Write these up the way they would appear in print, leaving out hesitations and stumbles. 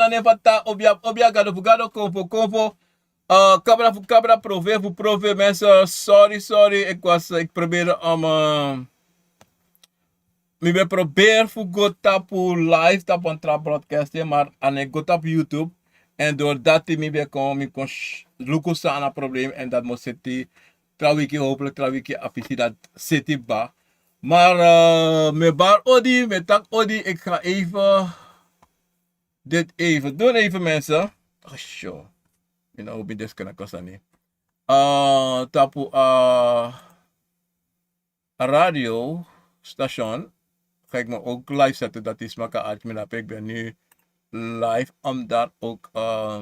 na nevata obia gado Akomfo. Cabra prove mensen. Sorry. Ik probeerde om me probeer voor go tapu live tap on trap broadcast maar ik go tap YouTube en door dat me kon lukken aan een probleem en dat moet zitten hopelijk afisi dat zit ba. Maar me bar odi, me tak odi, ik ga even dit even doen even mensen. Oh show. Ik nou ben disconnect was niet. Tapu radio station. Ga ik me ook live zetten, dat is maka uitmina. Ik ben nu live omdat ook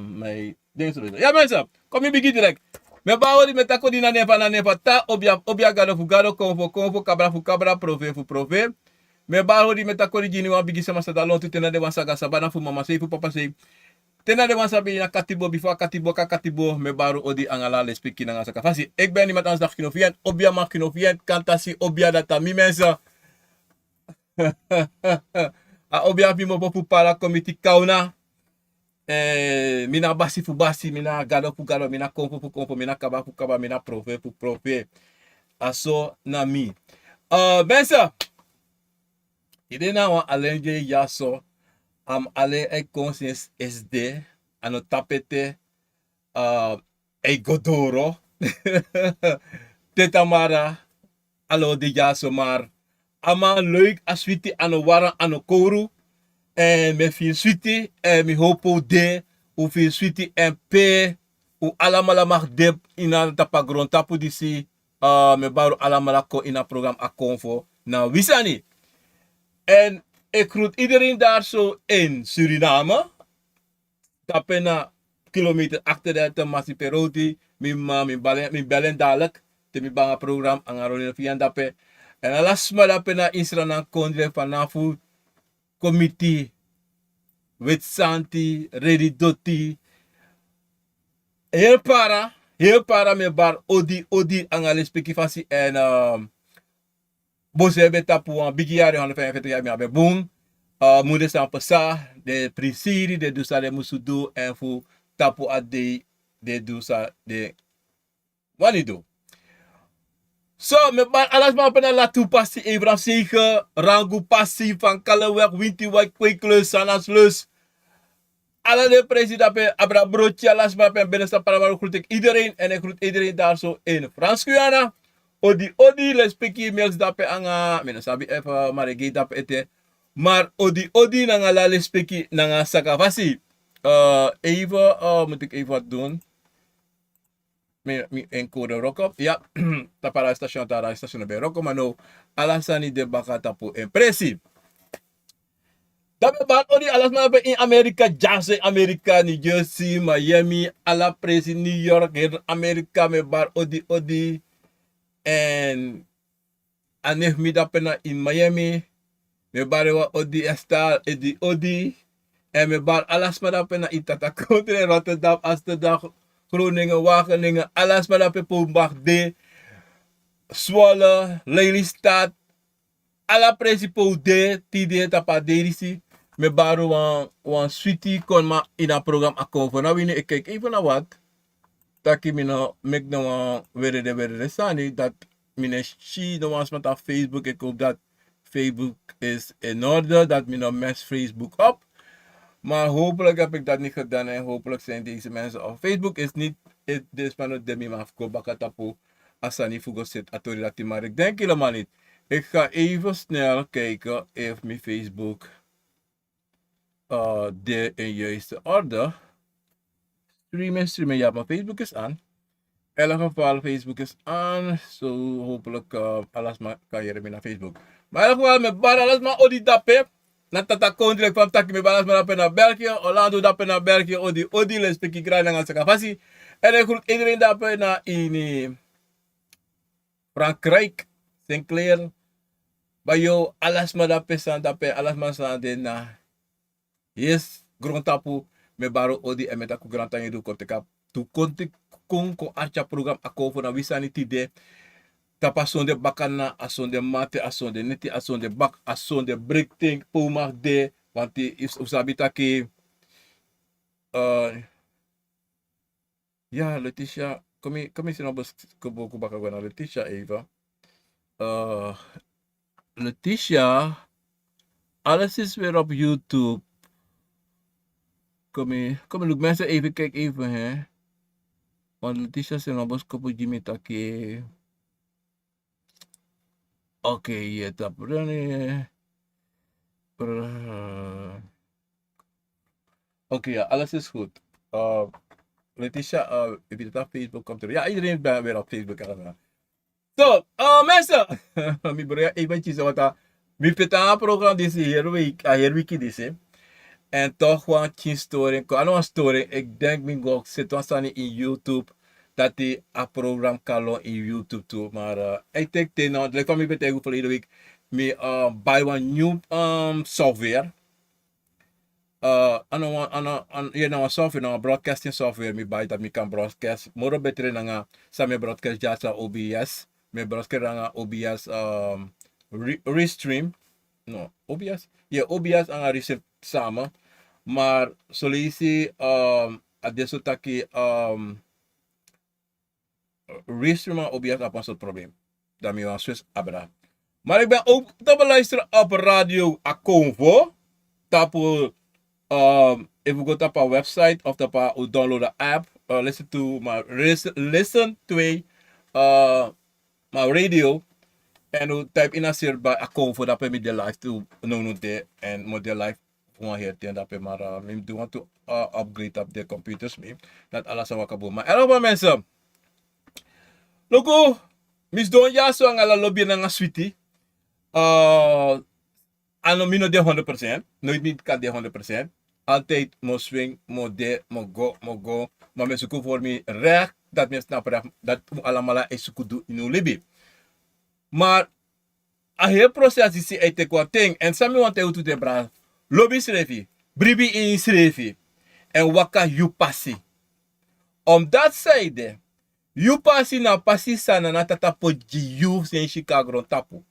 mijn ding te doen. Ja mensen, kom je begin direct. Me bouwen die met tako die na nefa ta obia gado Akomfo cabra prove. Me bouwen die met tako die gini wan bigi sama sadalon tu tena de wan saga sabana fu mama sei fu papa sei. Tena de wan sabi na katibo before katibo me baru odi angala le speaking na saka fasi. Ik ben iemand anders dag kinofien obia ma kinofien kantasi obia data mi mensen. A obia pimo popu para komiti kauna. Mina basi fu basi, mina gado, mina komfo, mina kaba, mina prove. Aso na mi. Mensen. Ide na wan alenje yaso. Ale e conscience SD. Ano tapete. E godoro. Tetamara. Alo de yaso maar. Ama leuk as witi ano wara ano koru. En me feel sweetie. En me hopo de. U feel sweetie en pe. U alamala mag de. Ina tapagron tapu disi. Me baru alamala ko ina program Akomfo. Nou wisani. En ik groet iedereen daar zo in Suriname. Tapena kilometer achter de Masiperoti. Mijn bellen dadelijk. Te mi banga program. Angarolin via dape. En alas maar dape na Israël na kondre vanafu. Committee. Wit Santi. Ready Doti. Heel para me bar odi angale spekifasi. En Bose be tapu an bigi yari 145 jaar me boom. Moeder san pasa de prisiri de dusa de musudu en fu tapu a de dusa de wanido. So me bar alas ma pena la tu passi Abraham Sege rangu passi van Kaleweg winti wak kweklus sanas lus. Alle de president pe abra broodje alas ma pen binnensta paramaro groet ik iedereen en ik groet iedereen daar zo in Frans Guyana. Odi les peki mails dape anga mena sabi efa maregi dape ete maar odi nanga la les peki nanga sakafasi even moet ik even wat doen mi encode roko ja tapara station be roko mano alasani de baka tapu impressie dape ban odi alas ma in Amerika jase Amerika New Jersey Miami ala presi New York Amerika me bar odi en anef mi dapena in Miami. Me barewa odi esta odi. En me bar alas ma dapena itata kontre Rotterdam, Amsterdam, Groningen, Wageningen. Alas ma dape Pombach de. Zwolle, Lelystad. Ala principo de. Tide tapa derisi. Me baru wan sweetie kon ma in een program Akomfo. Nou wini ik kijk even naar wat. Taki mina mek na were de sani dat mina shi no was met Facebook. Ik hoop dat Facebook is in orde, dat mina mess Facebook op. Maar hopelijk heb ik dat niet gedaan en hopelijk zijn deze mensen op Facebook is niet dit van het demi mafko bakatapu asani fugo zit atori dat maar ik denk helemaal niet. Ik ga even snel kijken of mijn Facebook de in juiste orde. Streamen, ja, maar Facebook is aan. In elk geval, Facebook is aan. Zo hopelijk alles maar kan je er naar Facebook. Maar in elk geval, met bar alles maar odi dape. Natata country van taki met alles maar dape naar België. Orlando dape naar België. Odi les peki graag naar Sakafasi. En ik groet iedereen dape naar in Frankrijk. Sinclair. Bij jou, alles maar dape san dape. Alles maar san de na. Yes, grondtapu. Me baro odi en met aku grantanje do kontekap. Tu kontek kon archa program Akomfo na wisani tide. Tapa sonde bakana, asonde mate, asonde neti, asonde bak, asonde break thing, pomag de. Want die is usabita ki ja, Letitia, kom je nog eens kubaka na Letitia even. Uh, Letitia, alles is weer op YouTube. Kom je, mensen even, kijk even, hè. Want Letitia is nog eens kubu Jimmy taki. Oké, ja, dat Oké, ja, alles is goed. Letitia, je het op Facebook komt er. Ja, iedereen is weer op Facebook. Zo, mensen. Ik bedoel eventjes wat we een programma deze hier week deze. En toch gewoon een story. Ik kan een story. Ik denk ik ook zit dan in YouTube. Dat die een programma kan in YouTube toe. Maar ik denk dat nou, dat kwam ik betekenen verleden week. Me buy one new software. Je nou software, nou broadcasting software me buy dat me kan broadcast. Moro betere nanga sa me broadcast jasa OBS. Me broadcast nanga OBS restream. No, OBS? Ja, OBS anga reset samen. Maar solisi adesso taki restream aan OBS op een soort probleem. Dat me een Swiss abra. Maar ik ben ook te beluisteren op Radio Akomfo. Tapo if you go to our website of download the app, listen to my radio and you type in a search by Akomfo dat me de live to no de en mo de live gewoon hier ten dat maar me do want to upgrade up the computers me dat alles wat kabo. Maar elke mensen loko mis don ja so ngala lobby na nga sweetie ano mino de 100%, nooit niet kan de 100%. Altijd mo swing, mo de, mo go. Maar me zoeken voor me recht, dat me snap dat allemaal is zoeken doen in uw libi. Maar a heel proces is uit de kwarting en sami want te de bra. Lobby srefi, bribi in srefi en waka you passi. Om dat zijde, you passi na passi sana na tatapo you sen Chicago tapu.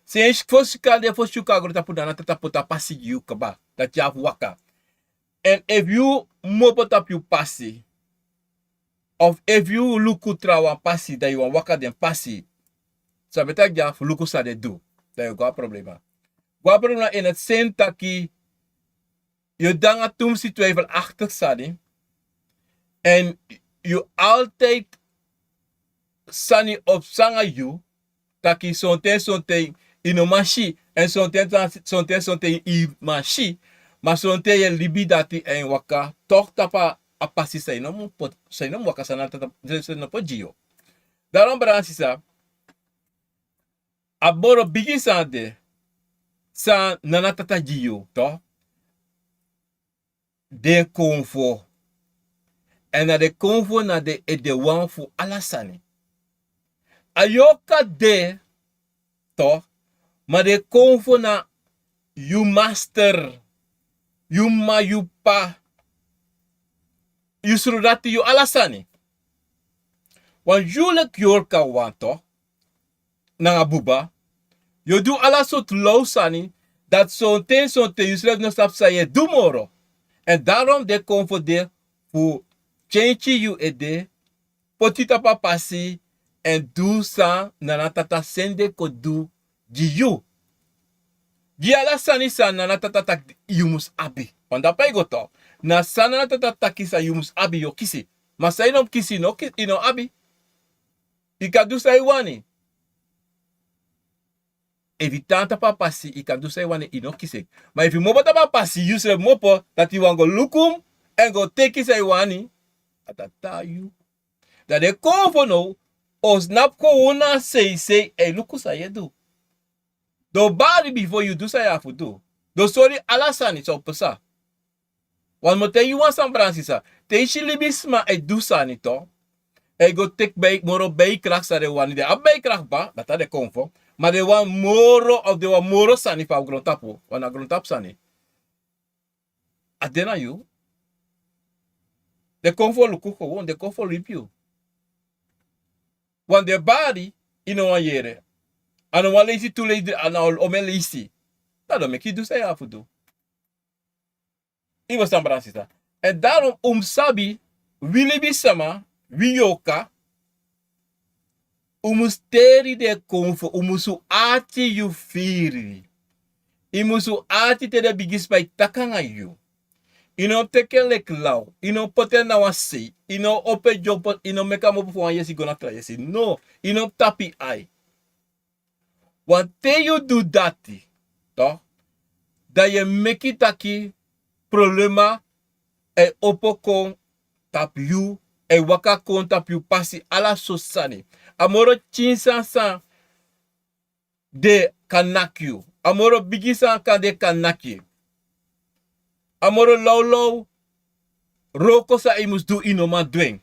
Se fosse cadê fosse o cagro tá pudando tá puta passe you kaba da já waka. And if you mopo tap you passe of if you look trawa passe da you waka den passe. Sabe tá já look sa de do. Da you got problema. Gua problema in het zin taki je danga tum si twijfelachtig sani en you altijd sani op sanga you taki sonte ino machi en sonte i machi maar sonte je libi dati en waka toch tapa a passi sai no waka sana tata no pogio daarom bransisa aboro bigi sande sa nana tata gio toch de konfo en na de konfo na de wan fu alasani ayoka de toch maar de konfo na you master you ma you pa you surati you alasani wan julek yorka wan toch na buba you do alasot low sani dat sonte you schrijft no stap sa je do moro en daarom de konfo de fu change you ede potita pa pasi en do sa nana tata sende ko do you. Gi ala sani sa nana tata tak you mus abi. Want dat pay go to. Na sa nana tata takisa you mus abi yo kisi. Maar sa inom kisi no ino abi. Ika do sa iwani. Evitanta pa pasi ika do sa iwani ino kisi. Maar if you mopo ta pa pasi you se mopo that you wan go lukum and go take sa iwani. Atata you. Dat de konfo no o snap ko una say e luku sa ye do. Do body before you do say you have to do. Do sorry alasani so pesa. Wan mo te you wan San Francisco. Te shilibisma e do sani to. E go take bij moro bij kracht sa de wan de abij kracht ba dat de konfo. Maar de wan moro of de wan moro sani pa grontapo. Wan grontap sani. Adena you. De konfo luku gewoon de konfo review. Want de body ino wan yere. En dan lees je toe lees en dan omen lees je. Dat dan make je dus hij af en toe. Ik was dan brasista. En daarom sabi, wilibi sama, wiyoka, steri de konfo, su ati yu firi. Su ati te de bigis by takanga yu. Ino teke lek lau, poten na wasi, ope jopo, meka mopo fwa yesi gona tra yesi. No, tapi ai. Want te yu do dati, toch? Da je meki taki problema e opo kon tap yu, e waka kon tap yu pasi ala sosani. Amoro chinsan de kanakyu. Amoro bigisan kan de kanakyu. Amoro low roko sa imus du inoma dweng.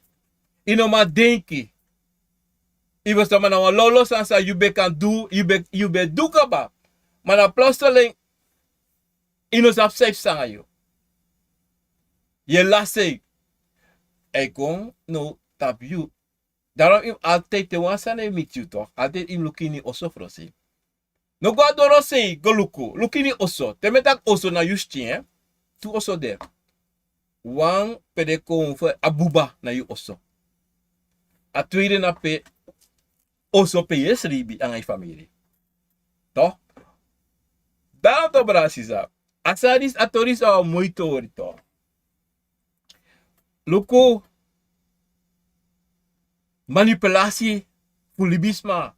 Inoma denki. Iwo sa mana wa lolo sansa yube kan du, yube du kaba. Mana plotseling inos ap safe sanga yo. Je lasig. E kon no tap you. Daarom im altijd te wansane mit you toch. Altijd im lukini oso frosi. No go adoro sei go luku. Lukini oso. Temetak oso na justien. Tu oso der. Wang pede kon for abuba na you oso. A tweede na pe oso pe yes ribi ang ay family. Toch? Daarom to brasisa. Asadis atoris a muito orito. Luku manipulatie fulibisma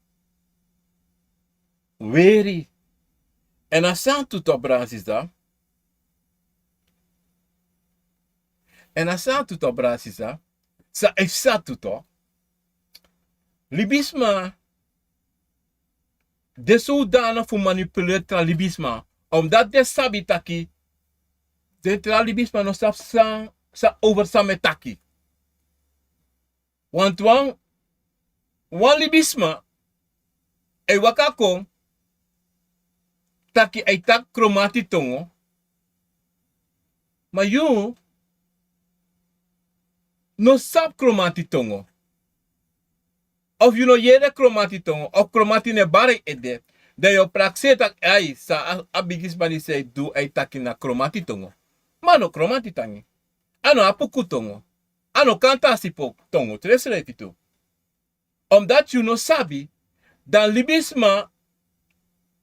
weri en asan tuto brasisa sa efsa tuto libisma de zodanig voor manipuleer tra libisma omdat de sabitaki de tra libisma no sap sa over sametaki want wan libisma e wakako taki ay tak kromati tongo ma yu no sap kromati tongo of you no yere kromati tongo of kromati ne bare ede de yo praxe tak ay sa abigis bani say do ay taki na kromati tongo mano kromati tangi ano apuku tongo ano kanta sipo tongo tres repito omdat you no sabi dan libisma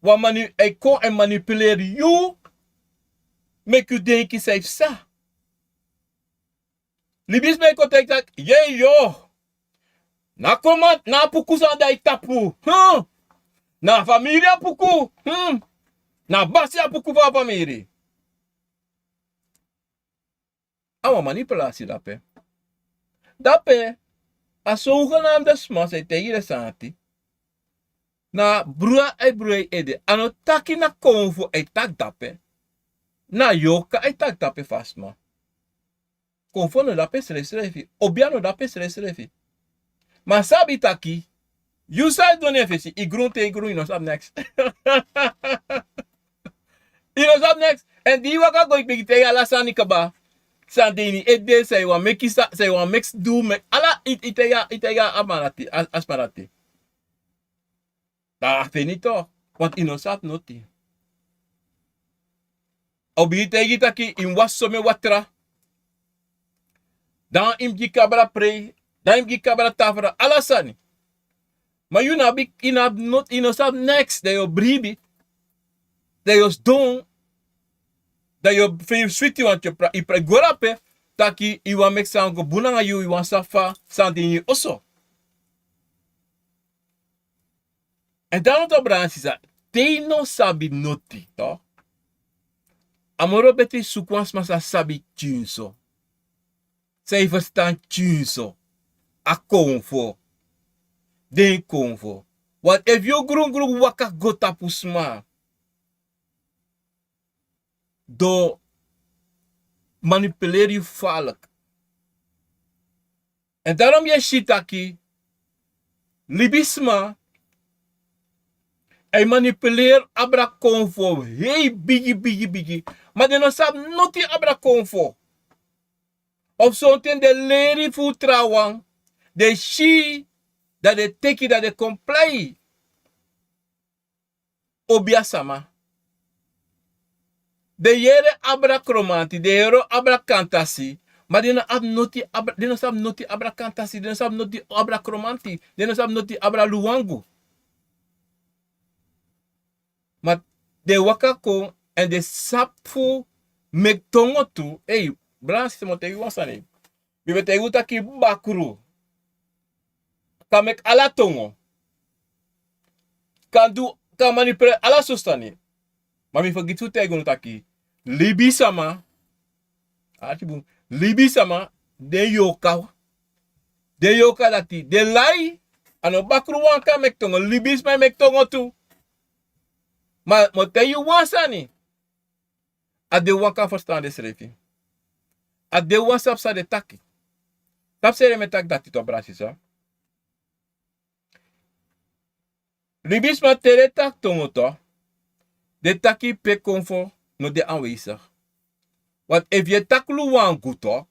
wa kon en manipuleer you make you denki safe sa libisma ko tek tak ye yo na komat na puku sa dai tapu na familia puku na basia puku va famiri awa manipulasi dape a zogenaamde smas ay tegen de santi na brua ay brui ede ano taki na konfo ay tak dape na yoka ay tak dape fasma konfo no dape srefi obiano dape srefi ma sabi taki you say don't efesi igrun te igrun inos up next inos up next en di waka go ik bigi ala sani kaba Sandini ede say wa meki say wa mix do me ala itega amarati asparati. Da finito want inosat noti. Obi tegi taki in wasome watra. Dan imgi kabra pre, dan imgi kabra tafra ala sani. Maar you na big inab not inosat next they yo bribi. They yo don dat je veel sweetie want je pra gorape taki iwa mek sango bunanga yu iwa safa sandini oso. En dan to bransisa te no sabi noti to. Amoro beti sukwans masa sabi tjunso. Zij verstaan tjunso. Akomfo. Den komfo. Want if you grung waka gota pusma. Do manipuleer je valk. En daarom je shitaki libisma en manipuleer abra konfo hey bigi maar de no sab noti abra konfo of something de leri fu trawang de shi dat de teki dat de comply obiasama. De yere abra kromati, de yero abra kantasi, Maar die no sab noti abra kantasi, die no sab noti abra kromanti, die no sab noti abra luwangu. Maar de waka kon en de sapu mek tongo tu, hey, bransi mo te wasani. Bibe te uta ki bakuru. Kamek ala tongo. Kan manipule ala sustani. Mami forgitu te gun taki. Libi sama. Archibun. Libi sama. De yoka. De yoka dati. De lai. Ano bakru wanka mek tongo. Libis ma mek tongo tu. Maar mo te yu wansani. A de wanka verstaan de srefi. A de wansap sa de taki. Tap sere me tak dati to brasisa. Libis ma tere tak tongo to. De taki pe konfo no de aanwezig. Want if je tak luwangu to,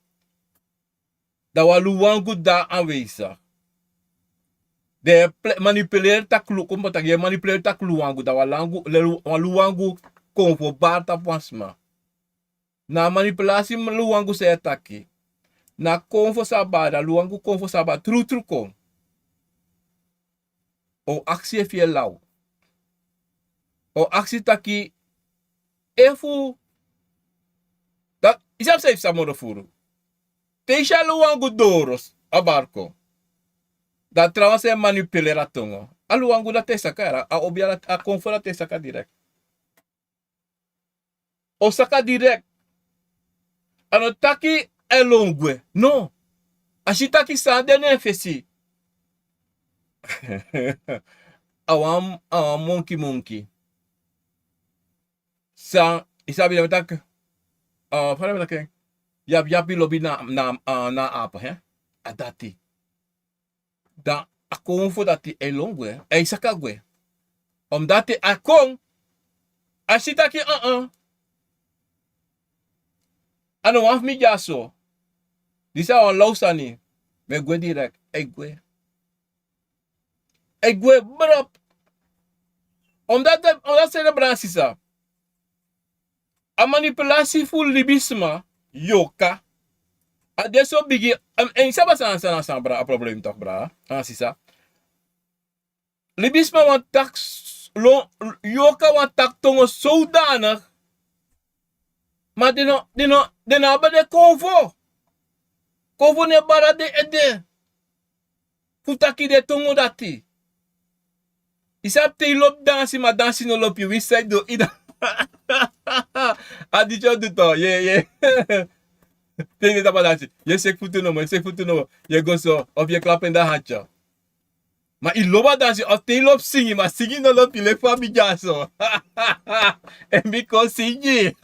dan wa luwangu daar aanwezig. De manipuleer tak luwangu, tak je manipuleer tak luwangu, dan wa luwangu konfo barta pansma. Na manipulatie luwangu se taki. Na konfo sabada, luwangu konfo sabada, tru kon. O actie via lau. O actie taki efu dat isap safe samoro furu. Teisha luwangu doros abarko. Dat trouwens é manipulera tongo. A luwangu da te saka a obia a konfo da te saka direct. O saka direct. Ano taki elongwe. No. Ashitaki sa de nefesi. Awam monkey. Sa isabi na tak para na keng. Yapi lobi na apa hè? A dati. Da akomfo dati elongwe. E sakagwe. Dati akong ashitaki ano waf mi jaso. Disa on lausani. Me gwe direct. Egwe brap. Omdat celebratie sa. A manipulatie voor libisma. Yoka. A deso bigi. En saba san bra. A probleem toch bra. Sisa. Libisma want tak. Yoka want tak tongo zodanig. Maar de naba de konvo. Konvo ne bara de ede. Futaki de tongo dati. Isap te lop dansi, maar dansi no lop je. Wie zei do ida? Adicho do to. Ye. Tegen dat dansi. Je sek futu no. Je go so of je klap in de handje. Maar i loba dansi of te lop singi, maar singi no lop je le fa bi jaso. En bi ko singi.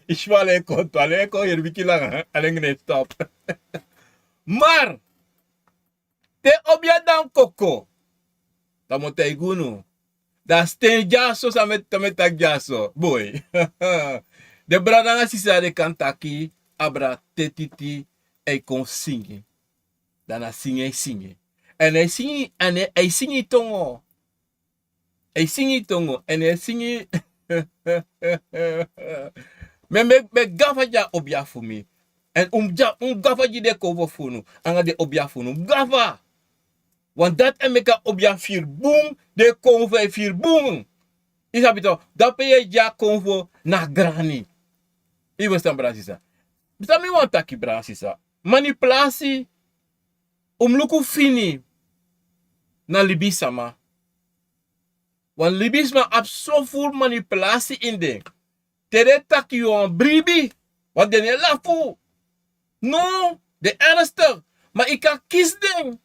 Ishwale konto, ale ko hier wiki lang, alleen nee stop. Maar te obia dan koko. Tamo te gunu. Da steen jaso sa met tak jaso. Boy. De bradanga sisa de kantaki abra tetiti e kon singi. Dana singi. En hij singi tongo. Hij singi tongo. En hij singi. Me gafa ja obia fumi. En gafa ji de kovo funu. Anga de obia funu. Gafa. Want dat en meka obia vier boom. De konvo vier boom. Isabito. Dat ben je ja konvo na grani. Ibo staan brasisa. Bisa mi want taki brasisa. Manipulatie. Luku fini. Na libisama. Want libisma ab so full manipulatie in de. Tere taki yon bribi. Wat den je lafu. No. De ernstig. Maar ik kan kies ding.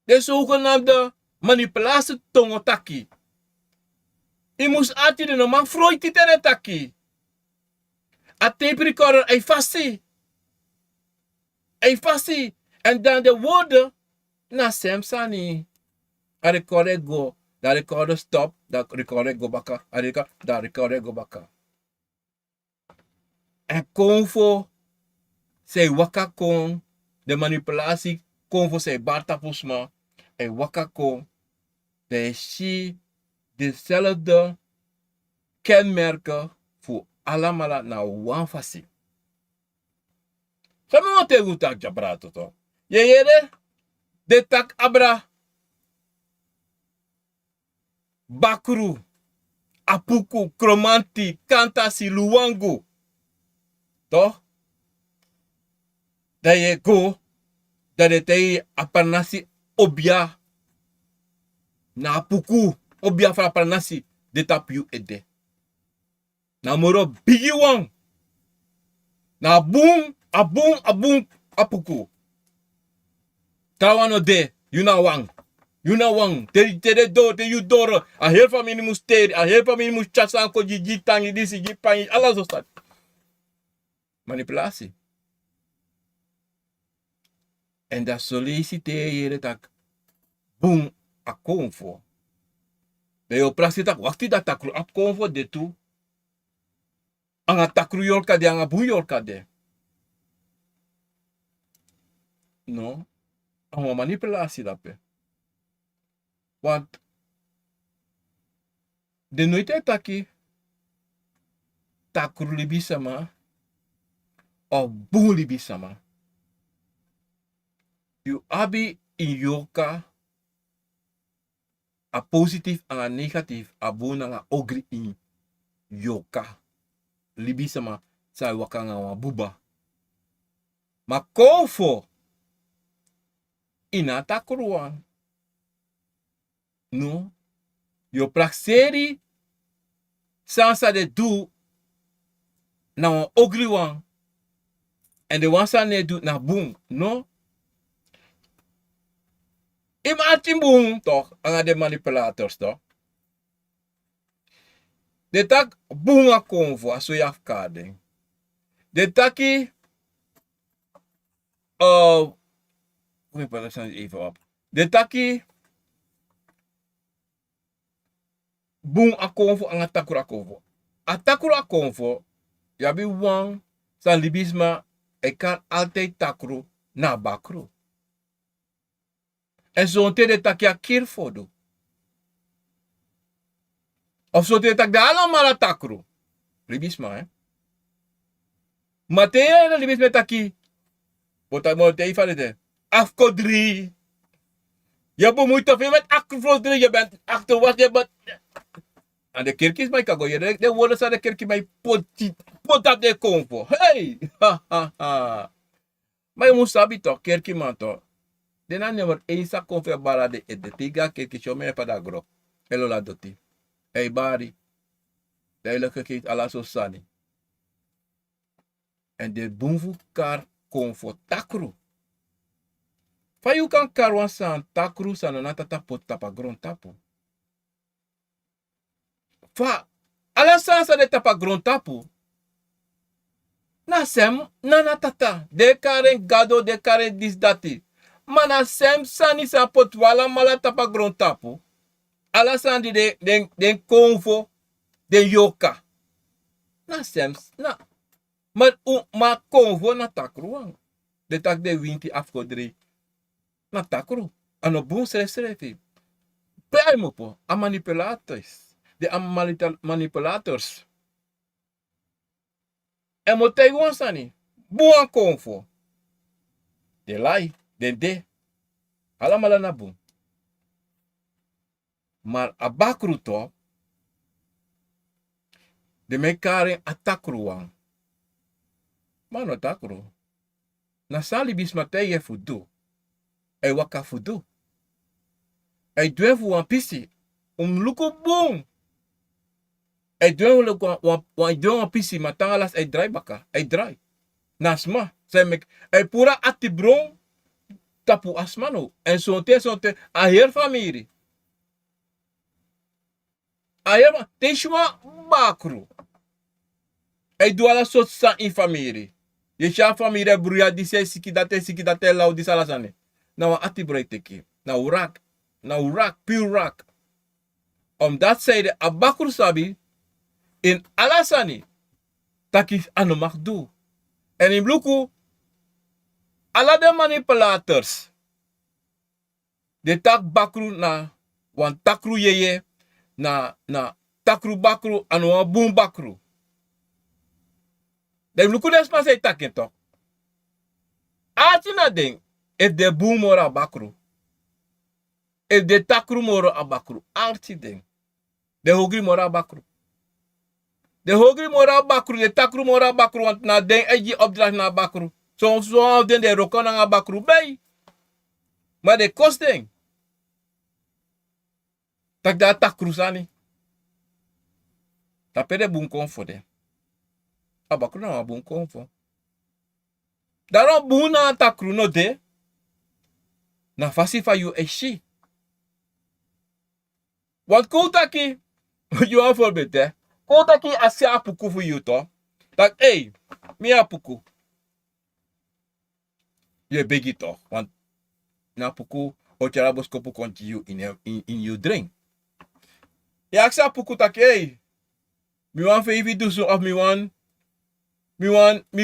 De zogenaamde manipulatie tongo taki. I moest ati de normaal vroeg tere taki. A tape recorder ei fasti. En dan de woorden na semsani. A recorder go. Da recorder stop. Da recorder go baka. Da recorder go baka. En konfo. Zij waka kon. De manipulatie. Konfo zij barta pusma. En waka kon. De shi. Dezelfde kenmerken. Voor allemaal na wan fasi. Sabi mo te gutak jabrato to. Ye de tak abra bakru, apuku, kromanti, kantasi, luwangu. Toch? Dat je go, dat je te apanasi obia na apuku, obia fra apanasi, de tapiu ede. Na moro bigi wang. Na abung, apuku. Trawano de, yuna wang. Yuna wang, te do, te yu doro. A heel familie moest teri, a heel familie moest chasan ko ji tangi, disi, ji pangi, alles zo staat. Manipulatie. En dat solliciteer je dat Boeng Akomfo. De yo praksi tak wakti dat takru Akomfo de tu. Anga takru yolka de, anga Boeng yolka de. No, anga manipulatie dape. Want de nooit taki takru libisama of Boeng libisama. You abi in yoka a positief en a negatief a bona nga ogri in yoka. Libisama sa wakanga wa buba. Ma Komfo ina takruan. No. Yo prakseri sansa de du na wan ogri wan. En de wansa ne du na Boeng. No. Ima Boeng toch, anga de manipulators toch. De tak Boeng Akomfo aso yafkading. De taki, ik pak het even op. De taki, Boeng Akomfo anga takuru Akomfo. A takuru Akomfo, yabi wang, sa libisma, ik kan altijd takuru na bakru. En zo'n te de taki a kirfodo. Of zo te tak de allemaal takru. Libisma, hè. Maar te de libisma taki. Wat ik moet even verder. Afkodri. Je bemoeit te veel met afkodri. Je bent achter wat je bent. En de kerk is mijn kago. De woorden zijn de kerk mijn pot op de Komfo. Hey! Ha ha ha. Maar je moet sabi toch, kerk man toch. De na nummer 1 sa Komfo bara de tiga kerk show me pa da gro. Hello la doti. Hey bari. Duidelijk geeft Allah zo sani. En de boemvu kar Komfo takru. Fa you kan karwan san takru san na tata pot tapa gron tapu. Fa ala sansa de tapa gron tapu. Na sem na tata. De karen gado de karen dis dati. Mana sem sani sa pot wala mala tapa gron tapu. Ala san di de Komfo de yoka. Na sem na. Ma Komfo na takru. De tak de winti afkodri. Na takru. Ano boom srefi. Pay mo po. A manipulators. De manipulators. En mo te wan sani. Boeng Akomfo. De lai. De. Alamala na boom. Maar a bakru to. De mekaren atakru wan. Mano takru. Na sali bismate ye fudu. E waka fudu. E dwefu wan pisi. Luko boom. E dwefu wan pisi. Matangalas e dry baka. E dry. Nasma. E pura atibron. Tapu asmano. En sonte. A her famiri. A her. Ten shwa bakru. E duala sot sa in famiri. Je sha famiri bruya dise siki date lau di salasane. Na wa atibron teki. Na urak. Pure rak. Omdat zij de abakru sabi in alasani takif ano magdu. En in bluku ala de manipulators de tak bakru na wan takru yeye na takru bakru ano wan boom bakru. De bluku des ma say takin tok. Ati na ding. If de boom mora bakru. If de takru mora abakru. Ati ding. De hogri mora bakru. De hogri mora bakru. De takru mora bakru. Want na ding eji opdracht na bakru. So den de rokon na bakru bij. Maar de kost ding. Tak da takru sani. Tapere boom konfo de. Abakru na boom konfo. Daarom boom na takru no de. Na fasi fa you eshi. Want koutaki. You aan voorbeeld hè. Koutaki asi apuku voor you toch. Dat hey. Mi apuku. Je begi toch. Want na apuku. Ocharabos kopu konti you in you drink. Ja, ik zei puku tak, hey. Mi wan fe dusu of mi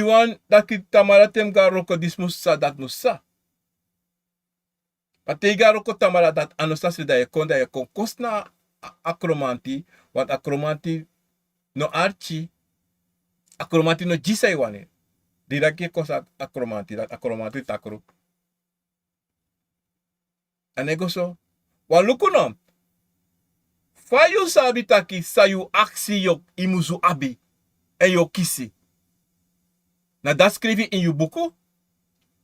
wan dat ki tamara tem ga roko dis musa dat musa. Pate ga roko tamara dat anosasi da ye kon kosna akromanti, want akromanti no archi, akromanti no jisai wane. Diraki kosa akromanti, dat akromanti takro. Anego so, wan lukunom. Fayu sabi taki sayu aksi yok imuzu abi en yo kisi. Na dat schrijf je in je boeken.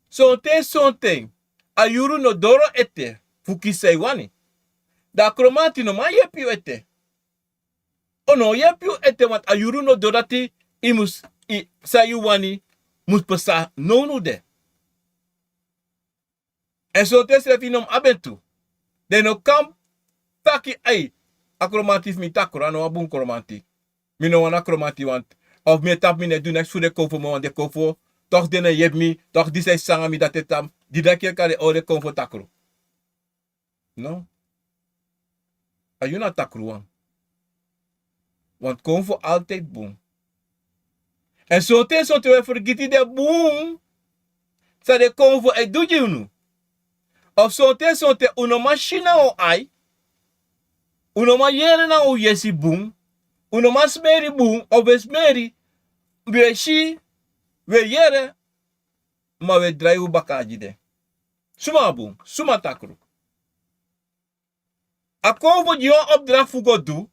Sonte. Ayuru no doro ete. Fuki sei wani. Da kromati no ma yepiu ete. Ono yepiu ete want ayuru no dorati imus sayu wani mus pesa no de. En sonte schrijf nom abentu. De no kam taki ay. Akromatief mi takro ano abun kromati. Mi no wana kromati want. Of me tap mi ne do next voor de kofo mo de kofo. Toch dene yep mi. Toch die say sanga mi dat etam. Die dat keer kan de ode kofo takro. No. Ayuna takro wan. Want kofo altijd boom. En zo te we vergeten de boom. Sa de kofo e doe je nu. Of zo te uno machina o ai. Uno ma yere na o yesi boom. Uno mas meri boom of es meri we shi we yere ma we drive bakaji de. Suma boom, suma takru. Akomfo die opdracht fugo do.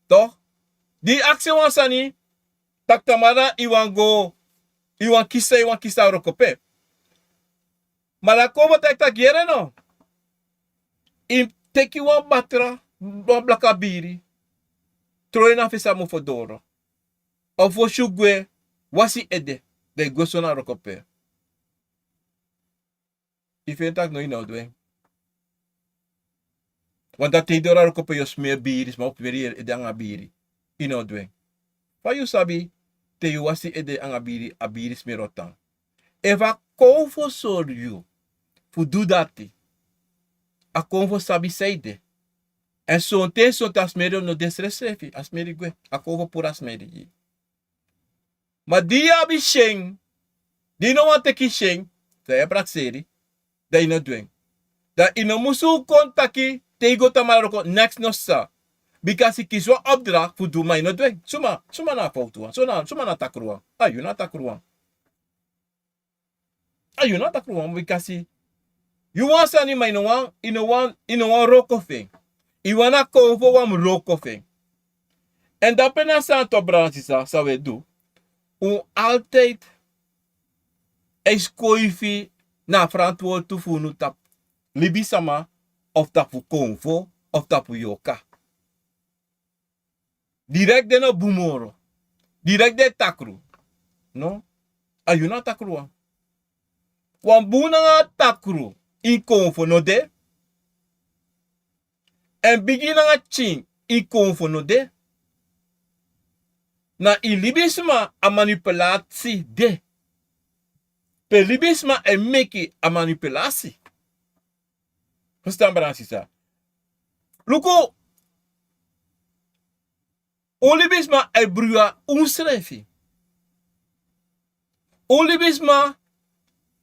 Toch? Die actie wansani tak tamara iwan kisa rokope. Maar akomfo tak yere no. In teki wan batra blakabiri. Troy na fisa mo fodoro. Of for shugwe wasi ede. De gosona rokope. Ifentak no ino dwe. Want dat te dora rokope yo smeer biris ma op weer ede anga biri. Ino dwe. Fa you sabi te you wasi ede anga biri abiri smerotan. Eva konfo sor you. Fu do dati. A konfo sabi seide. En sonte asmeri no desresefi. Asmeri gwe. A konfo pura asmeri. Ma di abi sheng. Di no want teki sheng. Da e prakseri. Da ino dwen. Da ino musu kontaki. Te go tamaroko next no sa. Because ik kies wel opdracht voor doe mij no dwen. Suma na foto. Suma na takruan. Ayu na takruan. Ayu na takruan. Because you want sani ma ino wan roko thing. Iwana konfo wam roko thing. En dat pena santo branchisa sa we do. Altijd is koifi na verantwoord te voelen tap libisama of tapu konfo of tapu yoka. Direct de no bumoro. Direct de takru. No? Ayuna takru. Wan buna takru in konfo no de. En bigi na ching in konfo no de. Na ilibisma a manipulatie de. Pelibisma en meki a manipulatie. Verstaan Bransisa? Luko. Olibisma e brua srefi. Olibisma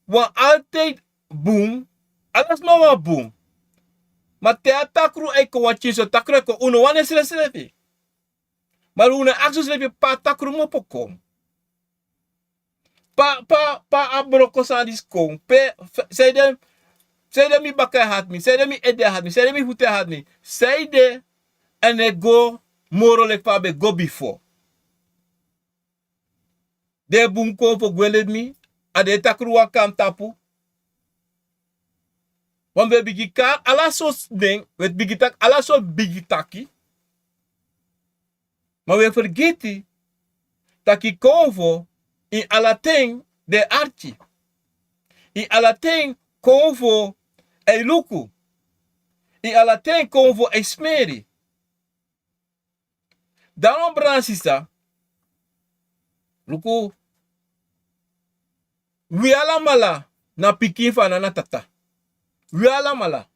wa altijd boom. Alles maar wa boom. Maar te atakru e ko wachiso takru ko uno wane srefi. Maar una axus levi pa takru mo pokom. Pa abroko san dis kong. Zij de mi bakken had me. Zij de mi ede had me. Zij de mi voeten had me. Zij de en ik go moro lek pa be go before. De bunko for gweled mi. Ade takruwa kam tapu. Want we bigi ka ala so ding. We bigi tak ala so bigi taki. Maar we vergeten taki konvo in ala ting de archi. In ala ting konvo e luku. In ala ting konvo e smeri. Daarom bransisa. Luku. We alamala na pikin fa na tata. We alamala.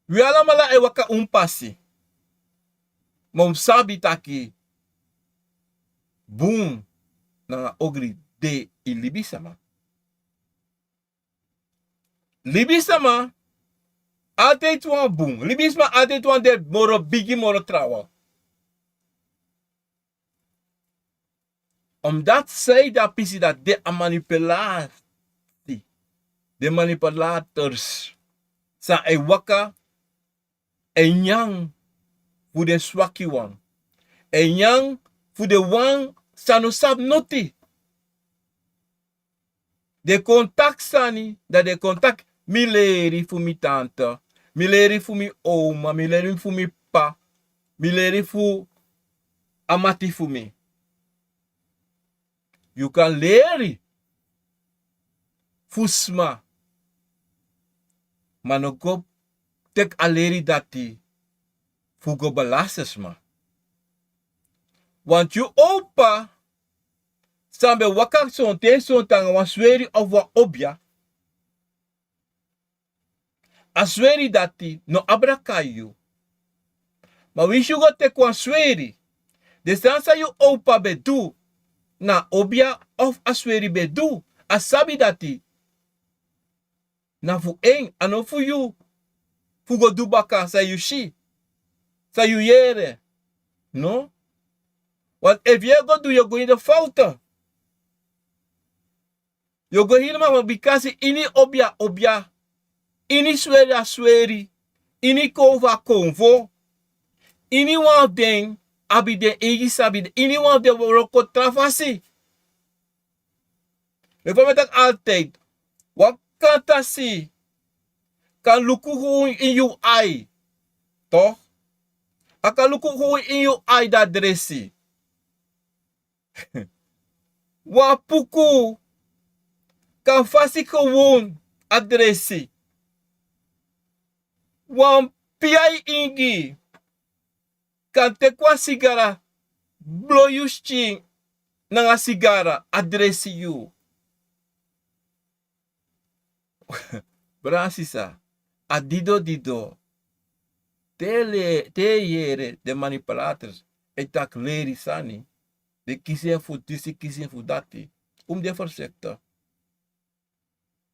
We alamala e waka umpasi. Mom sabi taki. Boom. Na ogri de ilibisama. Libisama. Altijd wan boom. Libisama altijd wan de moro bigi moro trawa. Omdat zij dat pisi dat de manipulatie. De manipulators. Sa e waka. E nyang. Voor de swaki wan. E nyang. Voor de wan. Sa no sab noti. De contact sani. Dat de contact. Mileri voor mi tante. Mileri voor mi oma. Mileri voor mi pa. Mileri voor amati voor mi. You kan leren. Fusma. Maar no go tek aleri dati. Fugo balasses ma. Want you opa. Sambe wakak son te son tanga wan sweri of wa obia. A sweri dati no abrakayu. Maar wie you go tek wan sweri. De sansa you opa bedu. Na obia of asweri bedu. Asabi dati. Na fu eng. Ano fu you. Fu go dubaka sa you shi. Sa you yere. No? Want if you go do you go in de fouten. You go helemaal because ini obia. Ini sweri asweri. Ini kova konvo. Ini wan ding. Abi de egi sabi de. Ini wan de roko travasi. We van met altijd. Wat kan dat zien? Kan luku gewoon in je eye. Toch? A kan luku gewoon in je eye dat dressie. Wat puku. Kan vast gewoon adressie. Wan piai ingi. Kan tekwa sigara. Blow you sting. Nanga sigara. Adressie you. Bransisa. Dido. Te yere de manipulators. Etak leri sani. De kiezen voor disi, kiezen voor dati. De verzekte.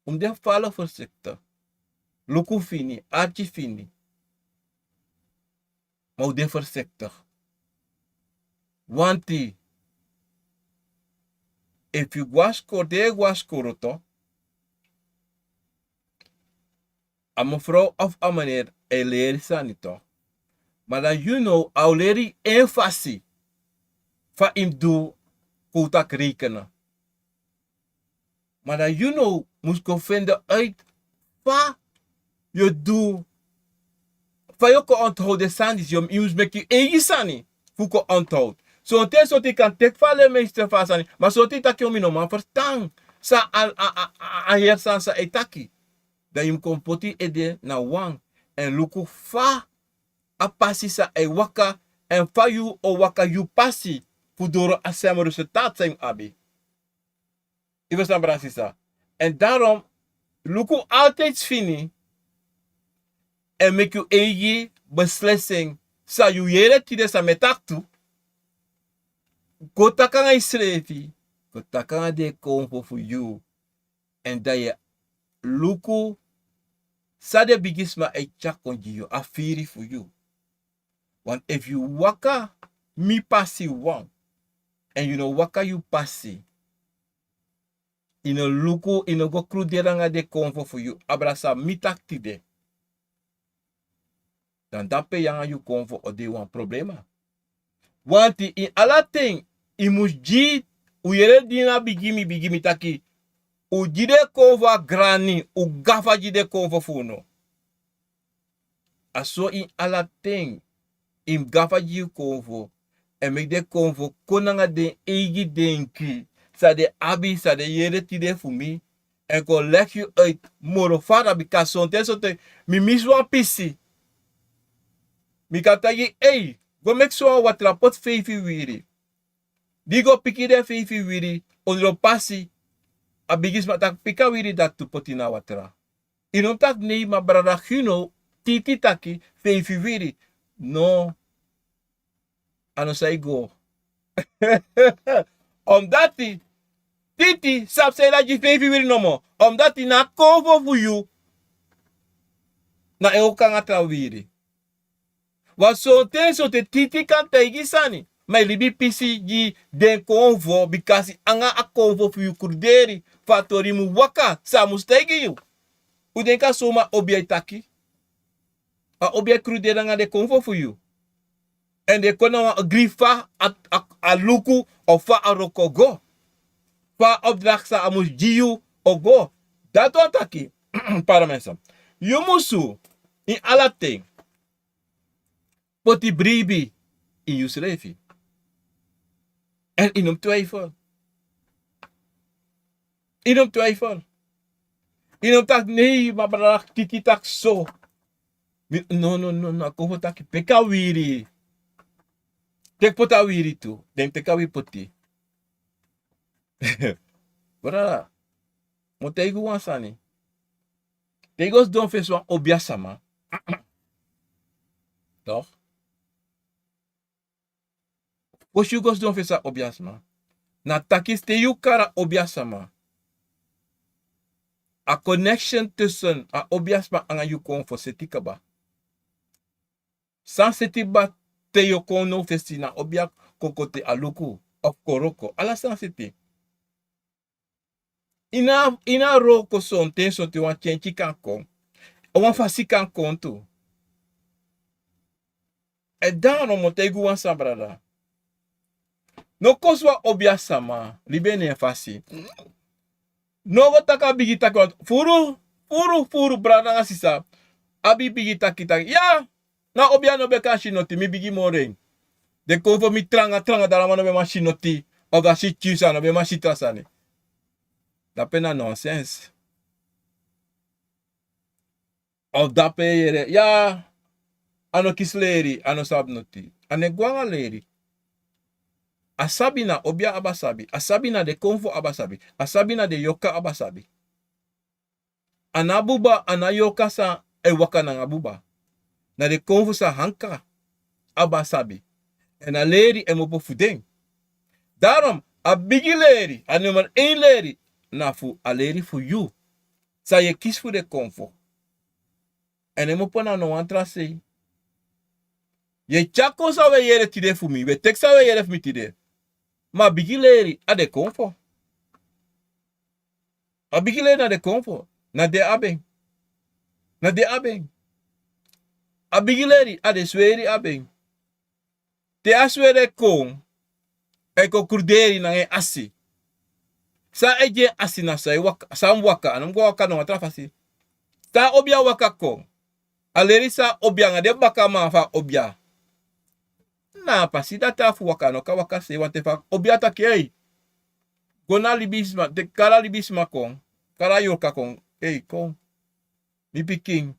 De vallen verzekte. Luku fini, archi fini. Maar de verzekte. Wanti. If you was koroto. A mevrouw of a meneer, leri sani toch. Maar dan you know, au leri enfasi. Fa im do kotak rekenen. Maar dan you know, moest ik vinden uit. Fa je doe. Fa je kan onthouden sandis. Je moest met je eigen sani. Voor je onthouden. Zo'n tijd zodat ik kan tekvallen meester van sani. Maar zo'n tijd dat je me nog maar vertang. Sa a hersan sa etaki. Dat je kon poti ede na wang. En luku fa. A passi sa e waka. En fa you o waka you passi. Voor a samen resultaat zijn abi. Ik verstaan Bransisa. En daarom. Luku altijd fini. En make you eigen beslissing. Sa you yere tide sa metak tu. Kota kan ai srefi. Kota kan de konfo for you. En dat je luku. Sa de bigisma e chak on you. A firi for you. Want if you waka. Mi passi wang. And you know waka you passi. ino luku, ino go kruderanga de konfo for you. Abrasa mitak tide. Dan dape yanga you konfo o de wan problema. Want in alating, imuji, uyere dina bigimi taki. Ujide konfo grani, ugafa jide konfo funo. Aso in alating, im gafa ji konfo. En mek de konfo konanga den egi denki. Sa de abi, sa de yere tide fumi. En ko leg you uit moro fara bika sonte sote. Mi miswa pisi. Mi katagi, hey, go mek so wat rapot feifi wiri. Digo piki de feifi wiri. Onro pasi. A bigis matak pika wiri dat tu potina watra. Inom tak nee ma brada huno. Titi taki feifi wiri. No. Ano say go. Dati. Titi, sap say dat je feifi wiri no mo. Dati na konfo for you. Na eoka ngatra wiri. Wat so te titi kan tegi sani. Maar libi pisi ji den konvo because anga a konvo fu yu kurderi fatori mu waka sa mustegi yu. Udenka soma obie taki. A obie kruderi anga de konvo fu yu. En de kona wa grifa a luku of fa a rokogo. Fa opdracht sa amus jiu ogo. Dat wat taki. Para mensen. Yumusu in alate. Poti bribi in yu srefi. En in hem twijfel. In hem twijfel. In hem tak nee, maar berak titi tak zo. No, kovo tak peka wiri. Tek pota wiri tu. Den teka wi poti. Bra. Mo teigu wansani. Tegos don feswa obiasama. Toch? Poshugos don fesa obiasma. Na takis te yu kara obiasama. A connection tussen a obiasma anga yu kon for setikaba. San setiba te yu kon no festi na obiak kokote aluku of koroko. Ala san seti. Ina roko son ten son te wan chenchi kan kon. O wan fasi kan kon tu. E daarom mo tegu wan san brada. No koswa obiasama. Libene fasi. No go taka bigi taki. Furu brada nga sisa. Abi bigi taki. Ya. Na obia no be kan shinoti. Mi bigi more. De konfo mi tranga darama no be ma shinoti. Oga shi chusa no be ma shitrasani. Dapena nonsense. Of dape yere. Ya. Ano kisleri. Ano sabnoti. Ane guanga leri. Asabi na obia abasabi. Asabi na de konfo abasabi. Asabi na de yoka abasabi. Anabuba anayoka sa waka na abuba. Na de konfo sa hanka abasabi. En a leri mopo fudeng. Daarom, a bigi leri, a nummer 1 leri, na fu a leri fu you. Sa je kies voor de konfo. En mopo na no antra sei. Je chako sa we yere tide fu mi. We tek sa we yere fu mi tide. Ma bigi leri a de konfo. A bigi leri na de konfo. Na de abeng. Na de abeng. A bigi leri a de sweri abeng. Te aswere kon. Eko kurderi na asi. Sa eje asi na sa waka. Sa waka. Anong waka no atrafasi. Ta obia waka kon. Aleri sa obia nga de baka ma fa obia. Na pasi data fu waka no ka waka se wante fa obia ta kei. Gona libisma. De kara libisma kon. Kara yoka kon. Hey kon. Mi piking.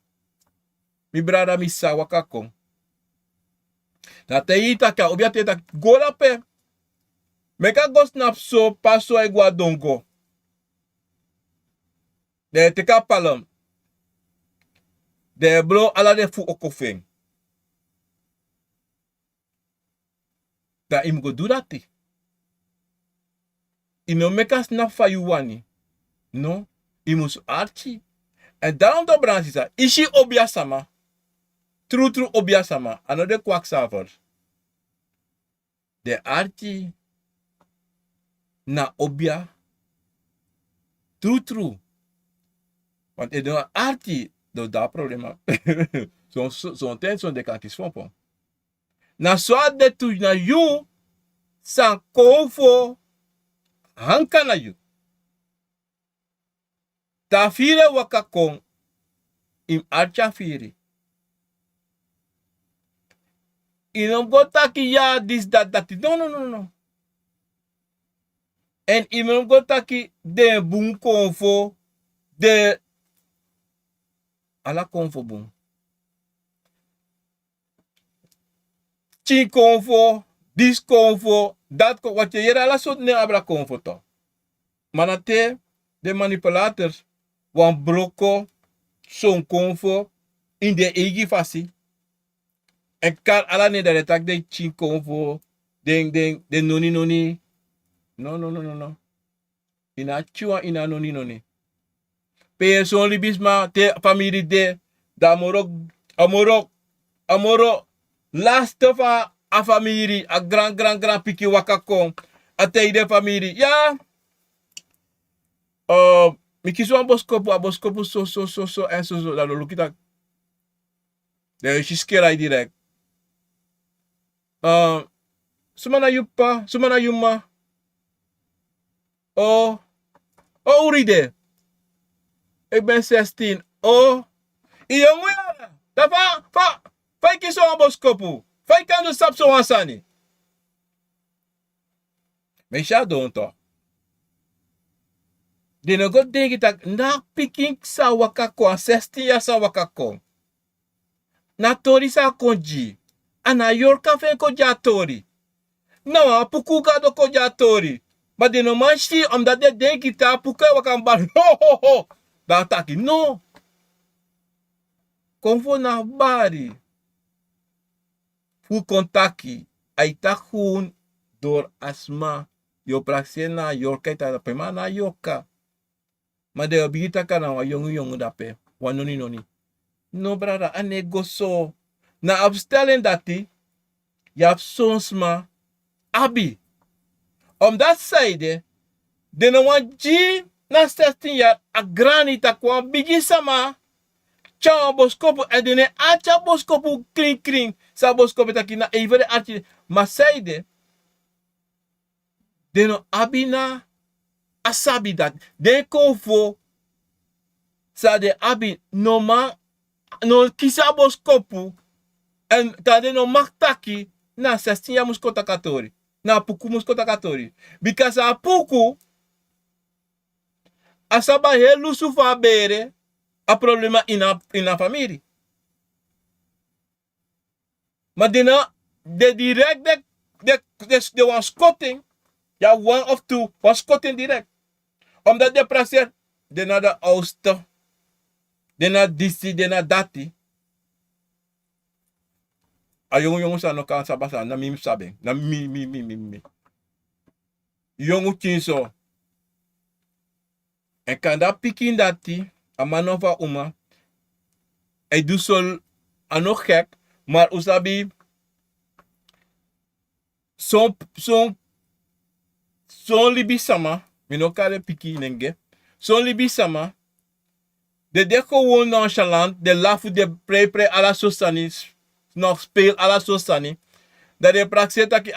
Mi brada mi sa waka kon. Na te ita ka obia te ta gora pe. Meka go snap so paso e gwa dongo. De te ka palom. De bro ala de fu okofeng. Da im go do dati. Ino meka snap fa you wani. No. Imus archi. En daarom do bransisa. Ishi obia sama. True obia sama. Anode kwaksaver. De archi. Na obia. True. Want het is arti, dat problema. Zo'n tijd zo'n de kakis van. Na so de tu na you, san konfo, hanka na you. Ta fire waka kon, im archa firi. Inom go taki ya, this, that. No. En inom go taki de boom konfo, de ala konfo boom. Chi konfo, this konfo, dat konfo. Wat je hier ala soort ne abra konfo to. Manate, de manipulators, wan broko, son konfo, in de egi fasi. En kar ala ne dat tak de chi konfo, de noni. No. Ina chua ina noni. Person libisma te family de da amoro last of a family a grand piki wakakon a te de family ya mi kiso a boskopu so en so da lukita de shiskera direct sumana yuma uride ik ben 16 iyonguya da fa kiso a boskopu fa kan do sap so wansani me sha don to de no go dengi tak na pikin sa wakako 16 ya sa wakako na tori sa konji ana yorka fe ko ja tori na puku ka do ko ja tori maar de no manchi omdat de denki ta puku wakan ba ho da taki no konfo na bari fu kontaki ai takun door asma yo praksena yorka ta pema na yoka maar de obita kana wa yongu dape wa noni no brada ane goso na opstellen dati yap sonsma abi dat side de no wan ji na 16 jaar a grani takwa bigi sama cha boskopu en de ne acha boskopu kring sa boskopu takina evere archi ma side de no abina asabi dat de konfo sa de abi no kisa boskopu en tade no maktaki na 16 ya muskota katori na puku muskota katori because a puku asaba helu sufa bere a problema ina family maar de direct de wan skotting ja one of two wan skotting direct omdat de praser de na de oudste de na disi de na dati a jongen sa no kan sabasa na mim sabe na mi jongen chinso en kan da pikin dati a manova uma e du sol ano gek maar usabi son libi sama mino kare piki nenge son libi sama de deko won nonchalant de lafu de pre ala sosani nog speel ala sosani dat de prakseta ki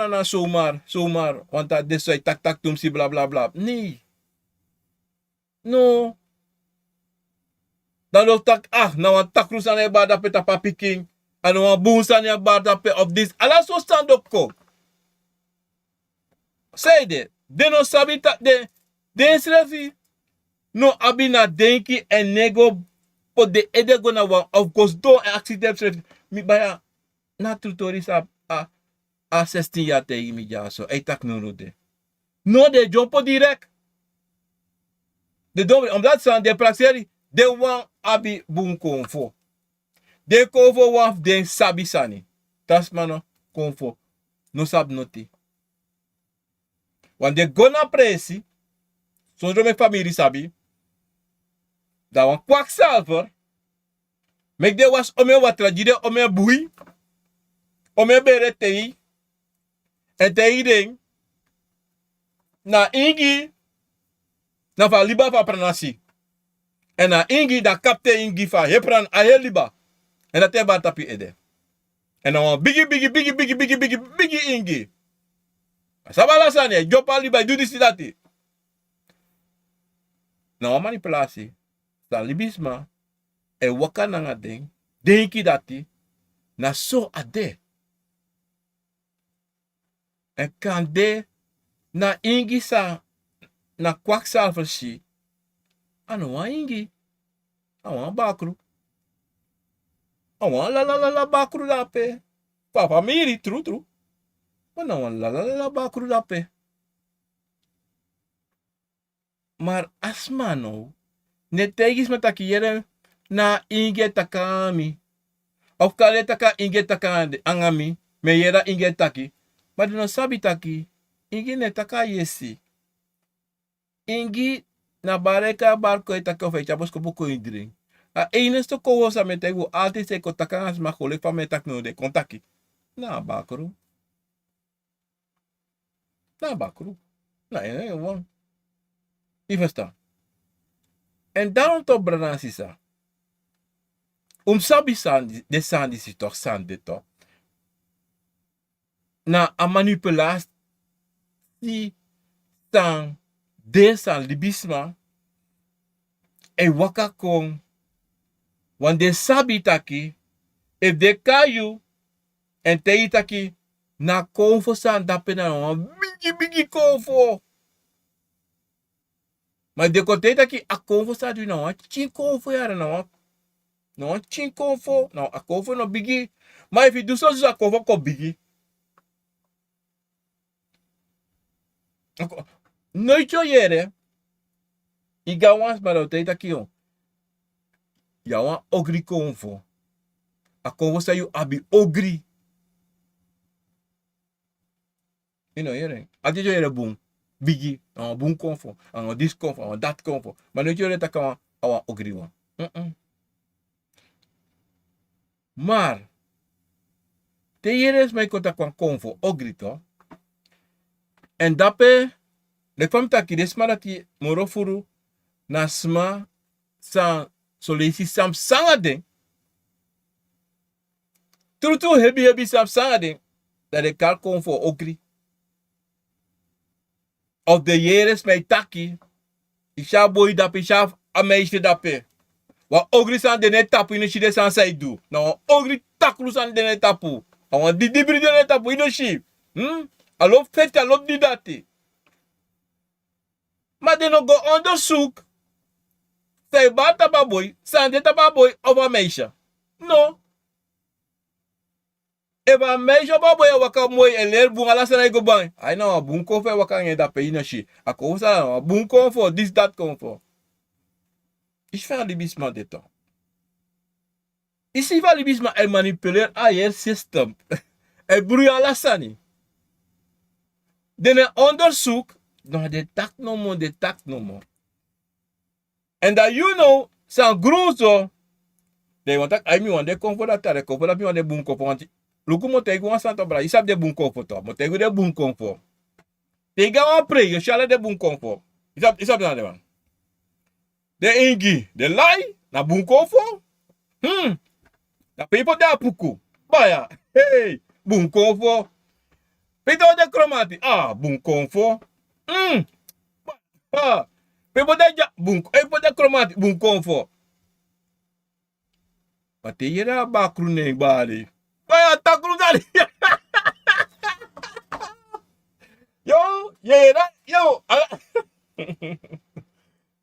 na zomaar want dat is tak tumsi bla nee no dan loopt tak nou een takrus aan je bada peta papiking en een boons aan je bada pe of this ala so stand up ko say de no sabita de srefi no abina denki en nego po de edego na wan of course do accident srefi mi baya na tutoris a 16 jaar tegen mi ja so e tak no de no de jumpo direct de domme omdat ze de praxeri de wan abi Boeng Akomfo de konfo wan den sabi sani tas mano konfo no sab noti wan de gona presi sonjo me family sabi da wan kwaksalver mek de was ome watra jide ome bui ome bere tei en tei ding Na ingi, na va liba va pranasi. En na ingi, da kapte ingi va hepran a heel liba. En dat eba tapi ede. En dan bigi ingi. Sabala sane, jopa liba, do this dati. Na manipulasi. Sa libisma, e waka nanga ding, denki dati, na so ade. En kan de, na ingi sa, na kwaksalver si, ano wa ingi. Awan bakru. Awan la bakru dape. Papa miri, true. Wana wan la bakru dape. Maar asmano, ne tegis mataki yere na inge takami. Of kale taka inge takande angami, me yera inge taki. Maar no sabi taki, inge ne taka yesi. Ingi na bareka barko etaka of echabos ko buko indring. A eines to ko sa metegu altijd se ko takangas ma golek van metak no de kontaki. Na bakru. Na bakru. Na wan. Je verstaat. En daarom toch branasisa. Sabi de sandi si toch sande toch. Na a manipulatie san de san libisma. E waka kong. Want de sabi taki. If de kayu. En te taki. Na konfo san dape na bigi konfo. Maar de kote taki a konfo sa du na chin konfo yara na no chin konfo. No a konfo no bigi. Maar if you do so a konfo ko bigi. Nooit zo yere. Iga wans maar dat taki on. Ja wan ogri konfo. A konfo sa you abi ogri. You know yere. Ati jo yere boom. Bigi. An boom konfo. An dis konfo. An dat konfo. Maar nooit zo yere taka wan ogri wan. Maar. Te yere is mij kota kwan konfo. Ogri to. En dape. Le kwam taki desma dati morofuru. Na sma. San solesi sam sangade. Trutu hebi sam sangade. Dat de kal konfo ogri. Of de yeres mij taki. Isha boy dape. Isha a meisje dape. Wa ogri san de net tapu. Ino shide san say do. Na ogri taklu san de net tapu. Awan di dibri de net tapu. Ino shi. Alof fete alof di dati. Maar de no go onderzoek. Say ba tababoy. San de tababoy of a meisje. No. Eba meisje baboy waka mooi en leer boen ala sana go bang. Ay no boen konfo waka nge dape ino shi. Ako sa boen konfo this that konfo. Ich fais un libisme de temps. Ici va libisme el manipuler ayer system. El broeien ala sani. Den onderzoek. No de tak no more. En dat you know, san grozo. De want tak ai mi wan de konfo dat tare konfo dat mi wan de boen konfo want luku mo tegu wan santo bra. Isap de boen konfo to. Mo tegu de boen konfo. Tega wan pre, yo shale de boen konfo. Isap na de wan. De ingi, de lai, na boen konfo. Na people da puku. Baya. Hey, boen konfo. People de kromati. Boen konfo. People de ja boen. People de kromati. Boen konfo. Maar te yera bakru ne bari. Baya takru zari. Yo, yera, yo.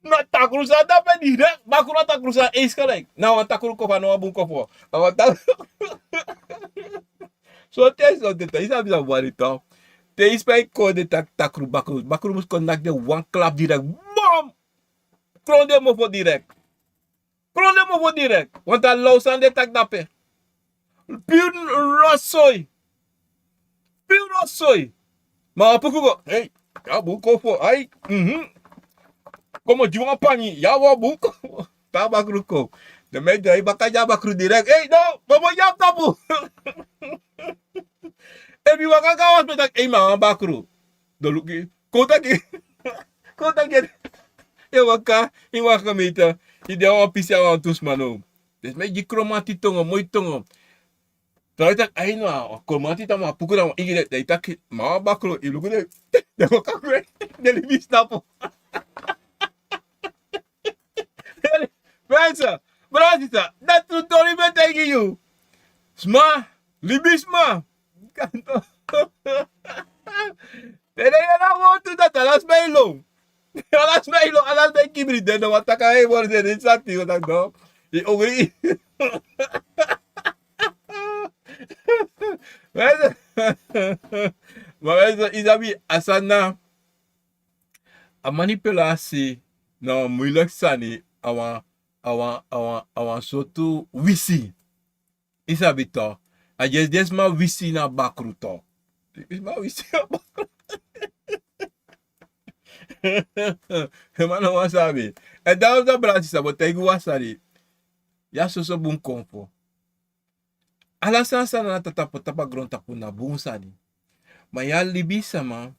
Na takru sa dape direct. Bakru na takru sa is correct. Na wan takru ko pa no boen konfo. Awan takru. So te so te isa bisa wari to. Te ispai ko de takru bakru. Bakru mus connect de one clap direct. Bam! Klon de mo for direct. Want a low san de tak dape. Pure rossoy. Maar apuku go. Hey, ya boen konfo. Ay. Como juan pani. Ya wa boen konfo. Ta bakru ko. De meid ay baka ja bakru direct. Hey, no. Bobo ya tapu. Ebi waka kawas petak. Hey, ma bakru. Do luki. Kota ki. Kota ki. E waka. In waka meter. I de wan pisi awan tus mano. Dus me ji kromati tongo. Moi tongo. Terus tak ay no. Kromati tama. Pukul tama. Igi de. Tak. Ma baklo. Ilugu de. De waka kwe. De libi snapo. Mensen. Brasita. Dat doet toch niet meer tegen you. Sma. Libi sma. Kanto. Tene na mo tu dat. Alas bailo. Alas bailo. Alas bailo. Kibri. De no wataka e worden. De sati. Watak no. I ogri. Maar isabi asana a manipulatie nou moeilijk sani awan sotu wisi isabi to a jes desma wisi na bakru to isma wisi na bakru hemano wasabi e daarom dat brasi sabo tegu wasari ya soso bun konfo ala sansa na tapa gron tapu na bun sani ma ya libi sama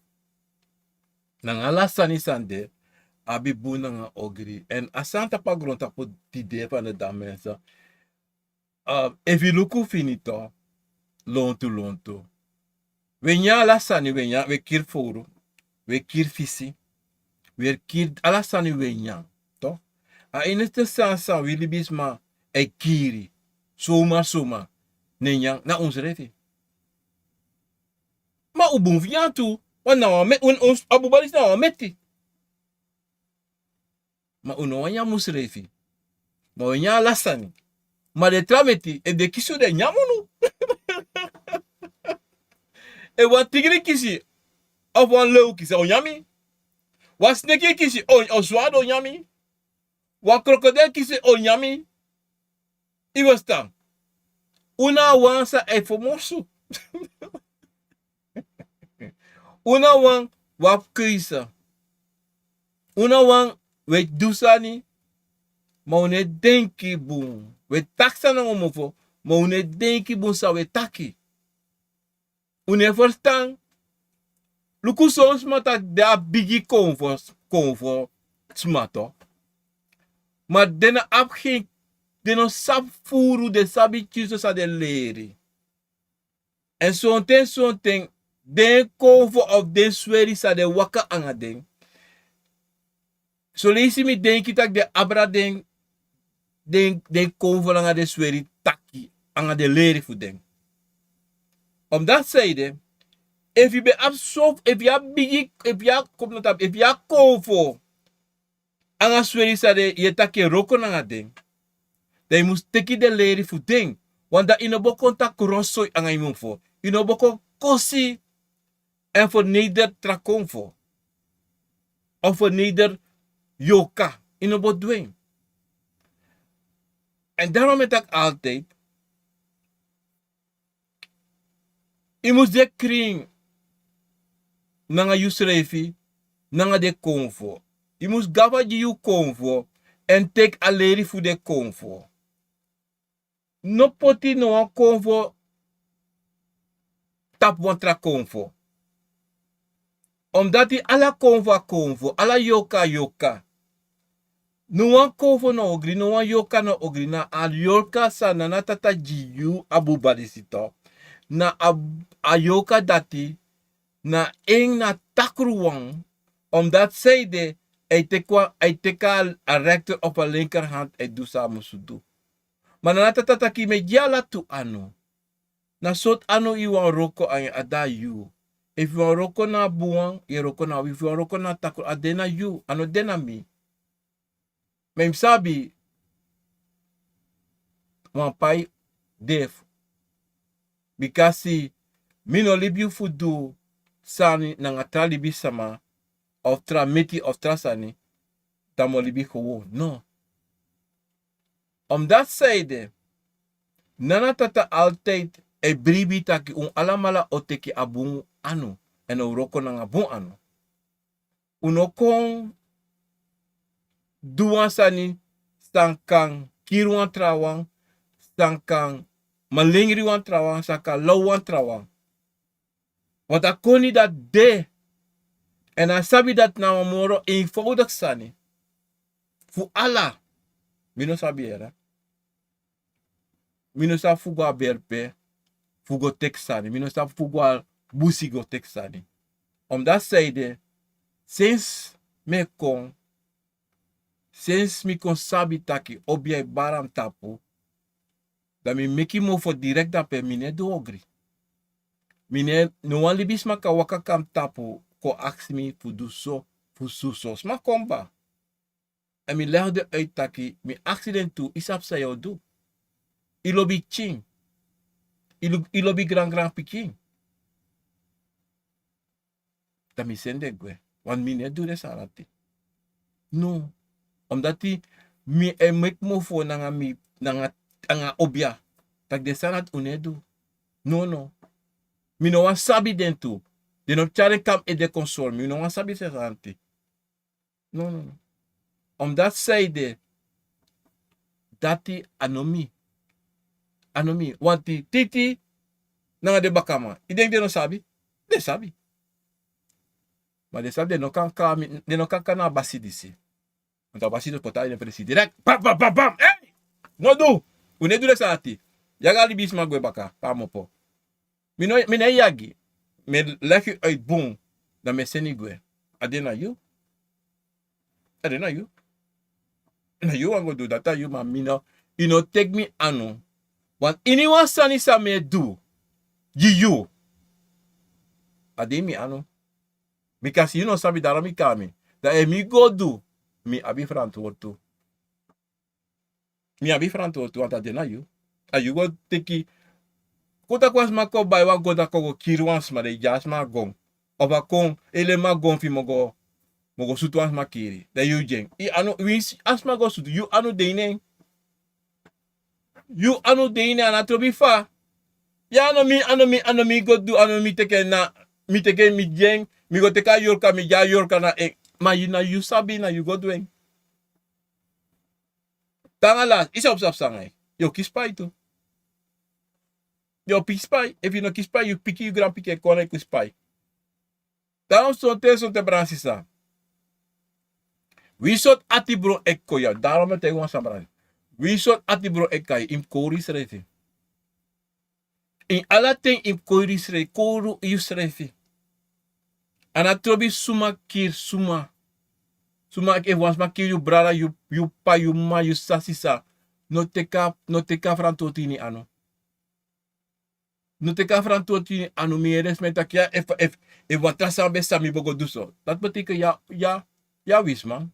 nang alasani sande abi bu nanga ogri en asanta pa gronta po tide van de damensa eviluku finito lontu we nya alasani we nya we kir foru we kir fisi we kir alasani we nya to a ineste sansa we libisma e kiri soma ne nya na ons refi ma ubun viantu wana wa met ons abubalis na wa meti ma uno wanya musrefi ma wanya lasani ma de trameti e de kiso de nyamunu e wa tigri kisi of wan leu kisi o nyami wa snake kisi o swado nyami wa crocodile kisi o nyami i was tam una wansa e famoso una wan wap krisa una wan we dusani ma une denki bun we taksa na omofo ma une denki bun sa we taki une verstaan luku so smata da bigi konvo smato ma dena ap geen deno sap furu de sabi chiso sa de leri en sonten den konvo of den sweri sa de waka anga den so leisi mi denki tak de abra den konvo anga de sweri taki anga de leri fu den om dat zijde if you be absorb if you konvo anga sweri sa de ye take roko anga den they must take de leri fu den want dat ino boko tak rossoi anga imun fo ino boko kosi en verneder trakonvo of verneder yoka in een bodwing. En daarom heb ik altijd je moet de kring nanga you srefi nanga de konvo. Je moet gava you konvo en take aleri voor de konvo. No poti no konvo tap wantra konvo. Omdat die ala konvo, ala yoka. No wan konvo no ogri, no wan yoka no ogri. Na al yoka sa na tata jiyu abu badisito. Na a yoka dati. Na eng na takruwang. Omdat zij de teka a rechter op a linkerhand e du samen sudu. Maar na tata ki me jala tu anu. Na sot anu iwan roko an ada yu. If you are roko na buang, you roko na. If you are roko na takro, adena you, ano dena mi. Mem sabi, wan pai def. Because mi no libi fudu sani nanga tra libi sama, of tra meki of tra sani, tamo libi gewoon. No. Om dat zijde, nana tata altijd e bribi taki alamala oteki abun anu en roko nanga bon anu. Uno kon duwan sani sankang kiruan trawang sankang malingri wan trawang sankang lawan trawang. Want akoni dat de En dan sabi dat na moro eenvoudig sani. Fu ala. Mino sabi era. Mino sa fugwa berpe. Fugo tek sani. Mino sa fugwa busigo tek sani. Omdat zeide. Sinds me kon. Sinds mi kon sabi taki. Obiai baram tapu. Dan mi meki mo for direct dape mine do ogri. Mine no wan libis maka waka kam tapu. Ko ask mi fu do so. Fu so. Sma komba. En mi legde uit taki. Mi accident toe. Isap sa jou do. Ilobi ching. Ilobi grand piking. Dan mi sende gwe. Want mi net do de sarati. No. Omdat die mi mek mo fo nanga mi nanga obia. Tak de sanat unedu. No. Mi no wan sabi den tu. De no chare kam e de console. Mi no wan sabi se sarati. No. Omdat zeide. Dati anomi. Want die titi. Nanga de bakama. I denk de no sabi. De sabi. Maar de sabi de no kan kana basi disi. Want a basi do pota in presi. Direct. Bam. Hey! No do. Une do de sarati. Yaga li bis magwe baka. Pamopo. Mine yagi. Me leki uit boom. Dan me seni gwe. Adena you. Na you wan go do that. You ma mino. You no take me anu. Want anyone sani sa me do. You. Ademi anu. Because you no sabi dara mi kami. Da e mi go do. Mi abi verantwoord toe. Want adena you. A you go teki. Kota kwas ma ko bai wa go da ko kiri wans ma de jas ma gong. Of a kong ele ma gong fi mogo sutu wans ma kiri. Da you jeng. I anu wins as ma go sutu. You anu deine. You anu deine anatrobi fa. Ya anu mi go do anu mi teke na mi teke mi jeng. Mi go teka yorka mi ja yorka na ek. Ma you sabi na you go doing. Tangala isa op sangay. Yo kispai tu. Yo pispai. If you no kispai, you piki you grand piki kone kispai. Daarom son te bransisa. Wie sot atibro ekkoya. Daarom het tegen ons aan. Wie sot atibro ekkai im kori srefi. In alating im kori srefi. Koru you srefi. Anatrobi suma kir suma. Suma ek wans ma kir you brada you pa you ma you sasisa. No teka frantotini ano. No teka frantotini ano mi resmeta kia if wat trasa besa mi bogo duso. Dat betekent ja wisman.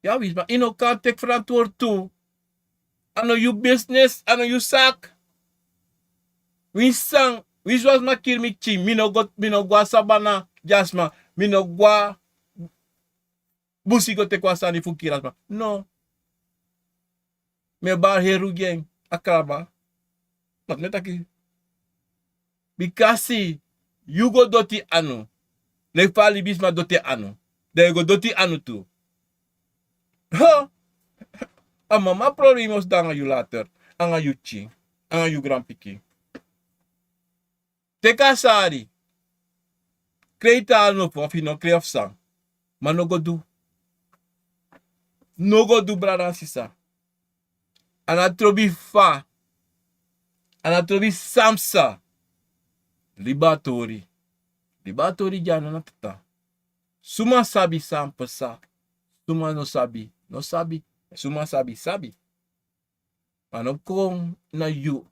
Ja wisman. Ino kan tek verantwoord toe. Ano you business, ano you sak. Winsang, wiswas makir mi chi. Mino gwa sabana jasma. Mino gwa busigo te kwasani fukirasma. No. Me bar heru geng. Akraba. Dat net aki. Bikasi. You go doti anu. Le fali bisma doti anu. De go doti anu tu. Ha. A mama problems danga you later. Anga you chi. Anga you grandpiki. Teka sari. Kreita anu of you no kreef sang. Ma no go do. No go do brada sisa. Anatrobi fa. Anatrobi samsa. Libatori jana na tata. Suma sabi sampasa. Suma no sabi. Suma sabi. Manokong na you.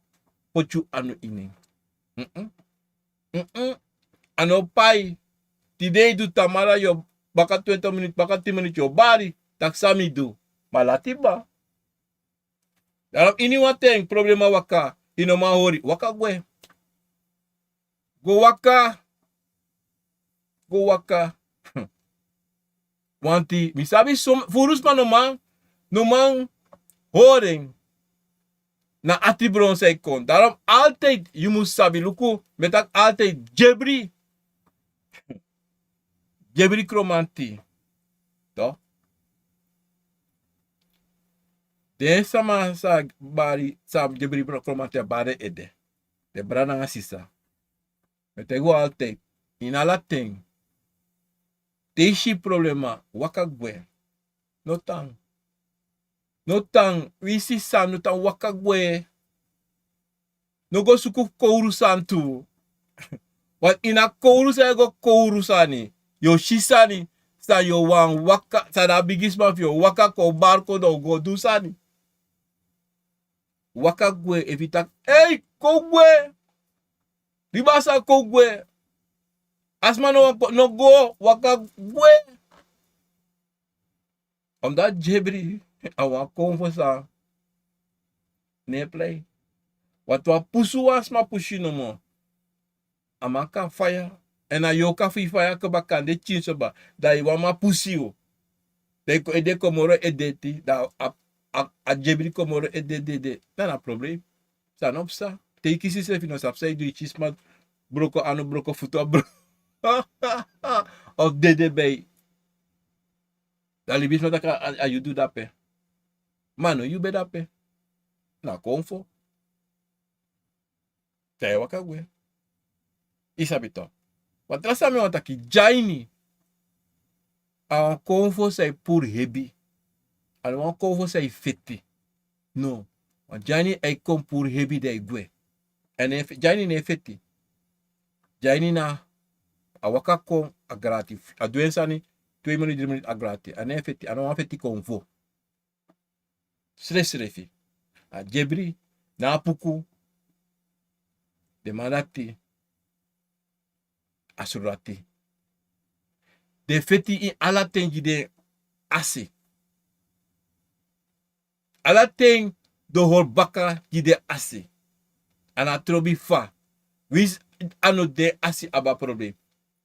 Pochu anu ini. Ano pai. Today do tamara yo. Baka 20 minutes, baka 10 minutes yo. Bari. Taksami do. Malati ba? Dalam ini wateng problema waka. Ino mahori. Waka gwe. Go waka. Wanti, misabi furus man no man horing na atibron sa ikon. Daarom altijd, je moet sabi luku, met altijd jebri kromanti. To? Den sama sa bari, sa jebri kromanti bari ede. De brana nga sisa. Met ego altijd, in ala ting, Teishi problema waka gwe. No tang. No tang. Wisi san no tang waka gwe. No go suku kouru san tu. Want ina kouru sa go kouru sani. Yo shisani. Sa yo wan waka. Sa da bigisma of yo waka ko barko do go do sani. Waka gwe evita. Hey, ko gwe. Ribasa ko gwe. Asma no go waka gwe. Omdat jebri. Awa Akomfo sa. Ne play. Wat wa pusu asma pushi no mo. Amaka fire. En a yoka fi fire ke bakan de chinso ba. Da iwa ma pusi o. De ede komoro edeti. Da a jebri komoro edede. Dan a probleem. Sa no psa. Te kisi se fino sapsa. I do i chisma. Broko anu broko futo bro. Of dede bay. Da libis no daka a you do dape. Mano, you be dape. Na Akomfo. Te waka gwe. Isabito. Wat rasa me want taki jaini. A Akomfo say pur hebi. Al wan Akomfo say fiti. No. Want jaini ay kom pur hebi de gwe. En if jaini ne fiti. Jaini na a waka kom a grati. A duensani 2 minuten 3 minuten a grati. En ne fiti. Ano wan fiti konfo. Srefi. A jebri. Na puku. De manati. Asurati. De feti in ala tengi de asi. Ala teng do hol baka de asi. Ana trobi fa. Wis ano de asi aba problem.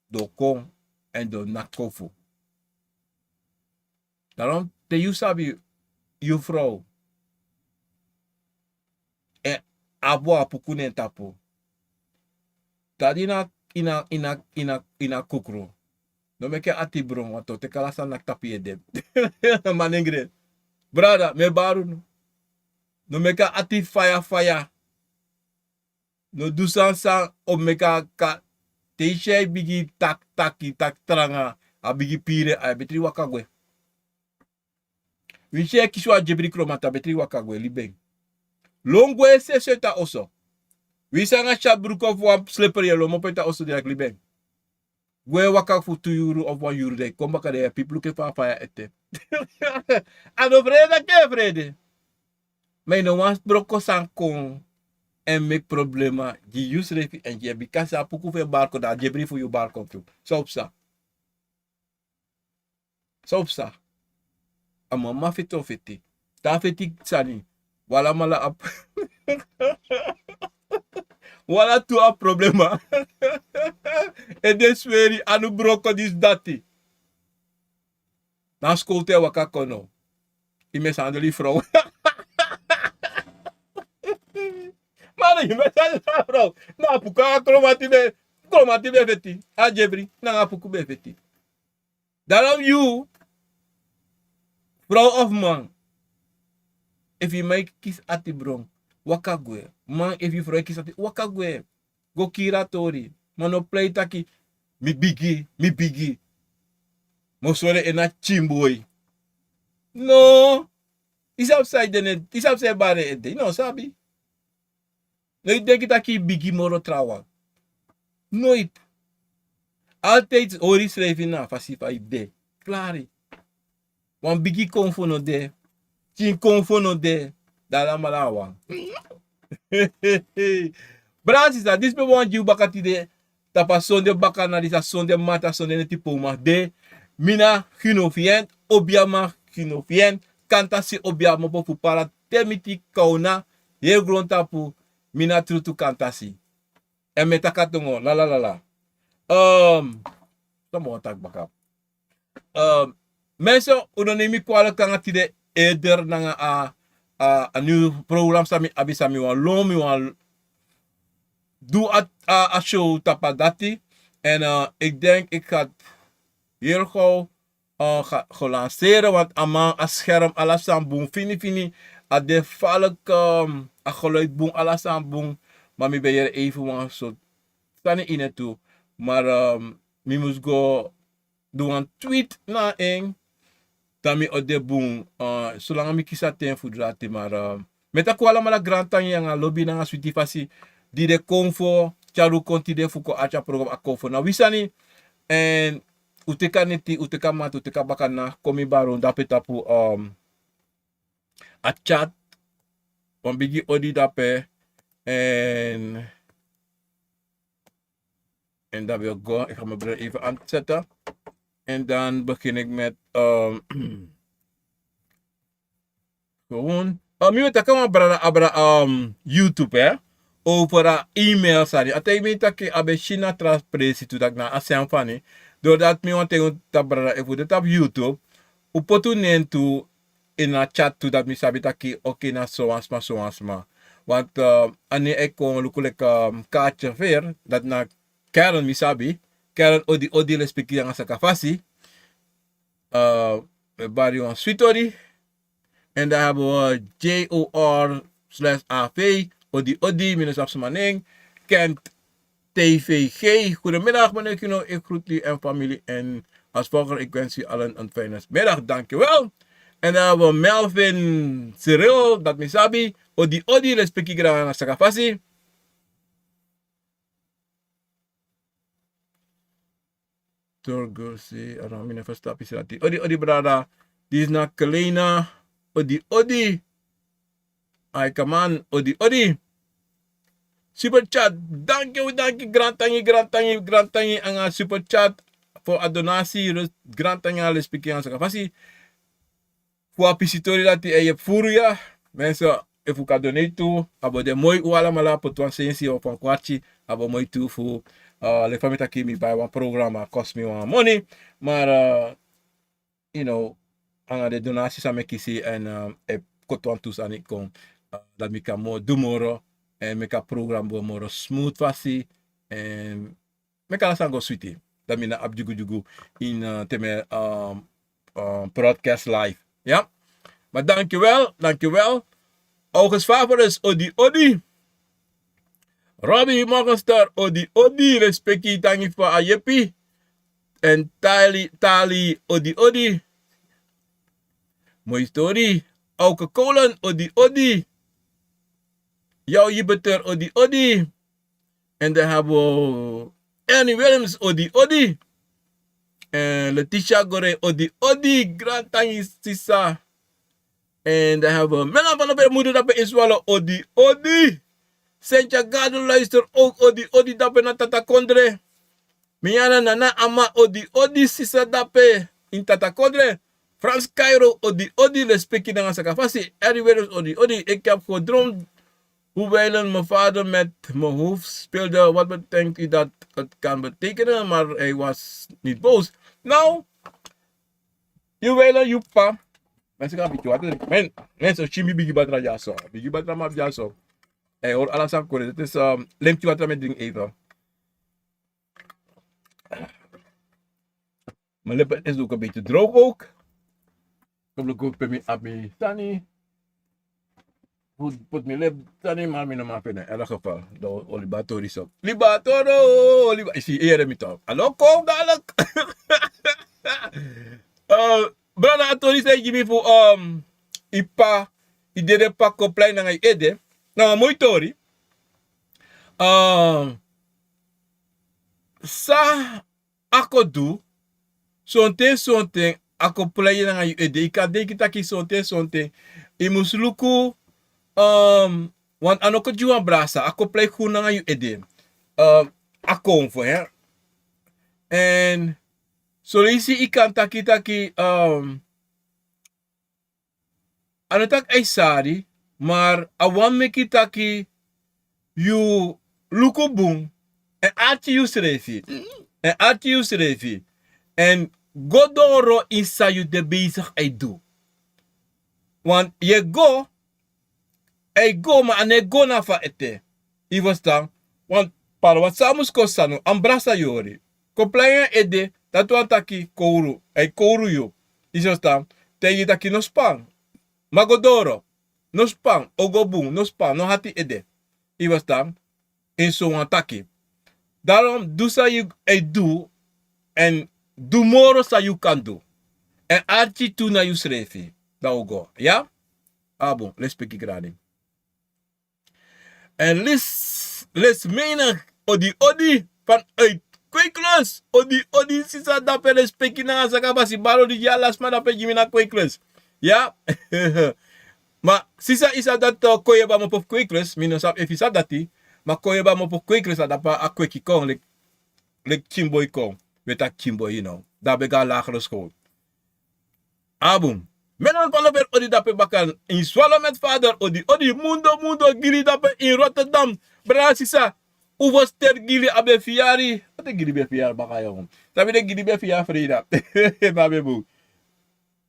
Do kon en do nakofo. Daarom te you sabi you vrouw. En abo apukunen tapo. Tadina ina kukro. No meke ati bron wato te kalasa nak tapi edem. Manengre. Brada, me baru no. No meka ati fire. No dusan san o meka ka te shei bigi taki tak tranga a bigi pire a betri wakagwe. Wishe kiswa jebri kromata betri wakagwe libeng. Longwe se seta oso. Wisanga chabruko of slippery lo mo peta oso direct libeng. Gwe waka for 2 euro of 1 euro de kom baka de people ke fa fire ete. Ano vrede ke vrede. Maar no wans broko san kon en make problema die use refi en je bikasa puku fe barko da je brief you barko tu. Sopsa. Ama ma fito fiti. Ta fiti sani. Wala mala ap. Wala tu a problema. E desweri anu broko dis dati. Na skolte waka kono. Ime sandali vrouw. Mano, ime sandali vrouw. Na puka kromati be feti. A jebri. Na puku be feti. Daarom you, vrouw of man, if you make kiss ati bron, wakagwe. Man, if you vrouw kiss ati, wakagwe. Go kira tori. Mano play taki, mi bigi. Mosole ena chimboy. No. Is upside the net. Is upside bare ede. No, sabi. No, ik denk dat ik bigi moro trawa. Nooit. Altijd ori schrijf na, fasifa ide. Klari. Wan bigi konfo no de. Chin konfo no de. Dala malawa. Brancis, dat is bewan jiu bakati de. Tapa sonde baka na disa sonde mata sonde neti poma de. Mina ginofient, obiama ginofient. Kanta si obiama po para temiti kauna. Ye grond tapu. Mina trutu kanta si. En metakatongo. La. Tomo tak bakap. Mensen, onderneem kwalijk kan het de eerder naar een nieuw programma sami abisami wan lomi wan doe a show tapa dati. En ik denk ik ga heel gauw lanceren, want amang a scherm alasam boom fini a de valk a geluid boom alasam boom. Maar mi ben hier even wan zo stani in het toe. Maar mi moest go doe een tweet na eng. Dan mi ode boom. Zolang mi kisa ten fudrati. Maar met akwala mala grantan yang lobby na sweetie fasi. Die de Akomfo. Charu konti de fuko acha program Akomfo. Na wisani. En uteka neti, uteka mat, uteka bakana. Komi baron dape tapu a chat. Wan bigi odi dape. En dat wil go. Ik ga mijn bril even aanzetten. En dan begin ik met gewoon. Nu weet ik kan abra YouTube hè. Over e-mail sari. Ate mi take abe China transpresi tu dat na asen fani. Doordat mi want te tabra even dit op YouTube. Upotu nentu in a chat tu dat mi sabi taki oké na so asma. Want ane ik kon lukulek kaartje ver dat na Karen misabi. Karen odi respecti yang sa kafasi. Bari on sweetori. En daar hebben we JOR/AV. Odi minus afsemaning. Kent TVG. Goedemiddag meneer Kino. Ik groet u en familie. En als volger ik wens u allen een fijne middag. Dankjewel. En dan hebben we Melvin Cyril. Dat misabi. Odi respecti yang sa kafasi. Turgosi, aramine verstapi silati. Odi brada. Die is naar Kalena. Odi. Ay kaman. Odi. Super chat. Dank you. Grantangi ang super chat. Voor a donasi. Grantangi ang speaking ang sa kapasi. Voor a pisitori lati ay furuya. Mensen, if u kan donate to. Abo de mooi uala mala po tuan sensi of een kwartje. Abo mooi toe voor. Le famita kimi bij een programma kost me wat money. Maar, you know, aan de donaties aan me kiezen en kotwan toes aan ik kom. Dat ik kan mo dumoro en ik kan programma moro smooth vasi en ik kan gaan go sweetie. Dat ik na abjugu in teme broadcast live. Ja, maar dankjewel. August Favorus, odi. Robbie Morgenster, odi, respecti tangi voor ayepi. En tali, odi. Mooie story. Auke Kolen, odi. Jouw jibeter, odi. En dan hebben we Annie Williams, odi. En Letitia Gore, odi. Grand tangi sisa. En dan hebben we Mela van de moeder dat bij Iswallo, odi. Sentja Gado luister ook odi dape na tata kondre. Miana nana ama odi sisa dape in tata kondre. Frans Cairo odi respecti dengan sakafasi. Everywhere is odi. Ik heb gedroomd hoewel mijn vader met mijn hoofd speelde. Wat bedenkt u dat het kan betekenen? Maar hij was niet boos. Nou, hoewel jupa. Mensen gaan een beetje wat. Mensen, chimi bigi batra jaso. Bigi batra map jaso. Hey, hoor, alles aan kort. Het is lemtje wat met ding even. Mijn lippen is ook een beetje droog ook. Kom ik ook bij mijn abi tani. Put mijn lip tani, maar mijn naam in elk geval. De olibator is op. Libatoro! Ik zie eerder met op. Hallo, kom dadelijk. Brada Atori zei je me voor ipa. Idere pa koplein na ngay ede. Nou, mooi tori. Sa ako do. Sonte ako play na ngayon ede. Ikade kita ki sonte. Imusluku want ano ko juwa brasa. Ako play ko na ngayon ede. Akomfo hè. En solisi ikan taki ano tak ay sari. Maar awan meki taki you lukubung en ati you srefi. En godoro isa you de bezig ay do. Want je go maar ane go na fa ete. I was dan. Want para wat samus kosano ambrasa yori. Komplaya ede dat wan taki kouru. Ay kouru yo. I was dan. Tegi taki no spang. Magodoro. No spang, ogobung, no spang, no hati ede. I was dan in zo'n taki. Daarom doe zij je doe en Tomorrow sa you kan do. En archi tu na you srefi. Dat go. Ja? Ah bon, let's speak grade. En les menig odi vanuit kweeklus. Odi sisa dape les peki na sakabasi baro di jalas ma dape jimi na kweeklus. Ja? Maar sisa isa dat koye ba mo pof kweeklus, mino sap if isa dati, maar koye ba mo pof kweeklus dat pa a kweki kong like chimboy kong. Weet dat chimboy, you know. Daar ben ik aan lagere school. Abum. Menon panover odi dape bakan in swallow met vader odi mundo giri dape in Rotterdam. Brasisa. Uvos ter gili abe fiari. Wat gili be fiari baka yon. Sabi de gili be fiari Frida. Babe bu.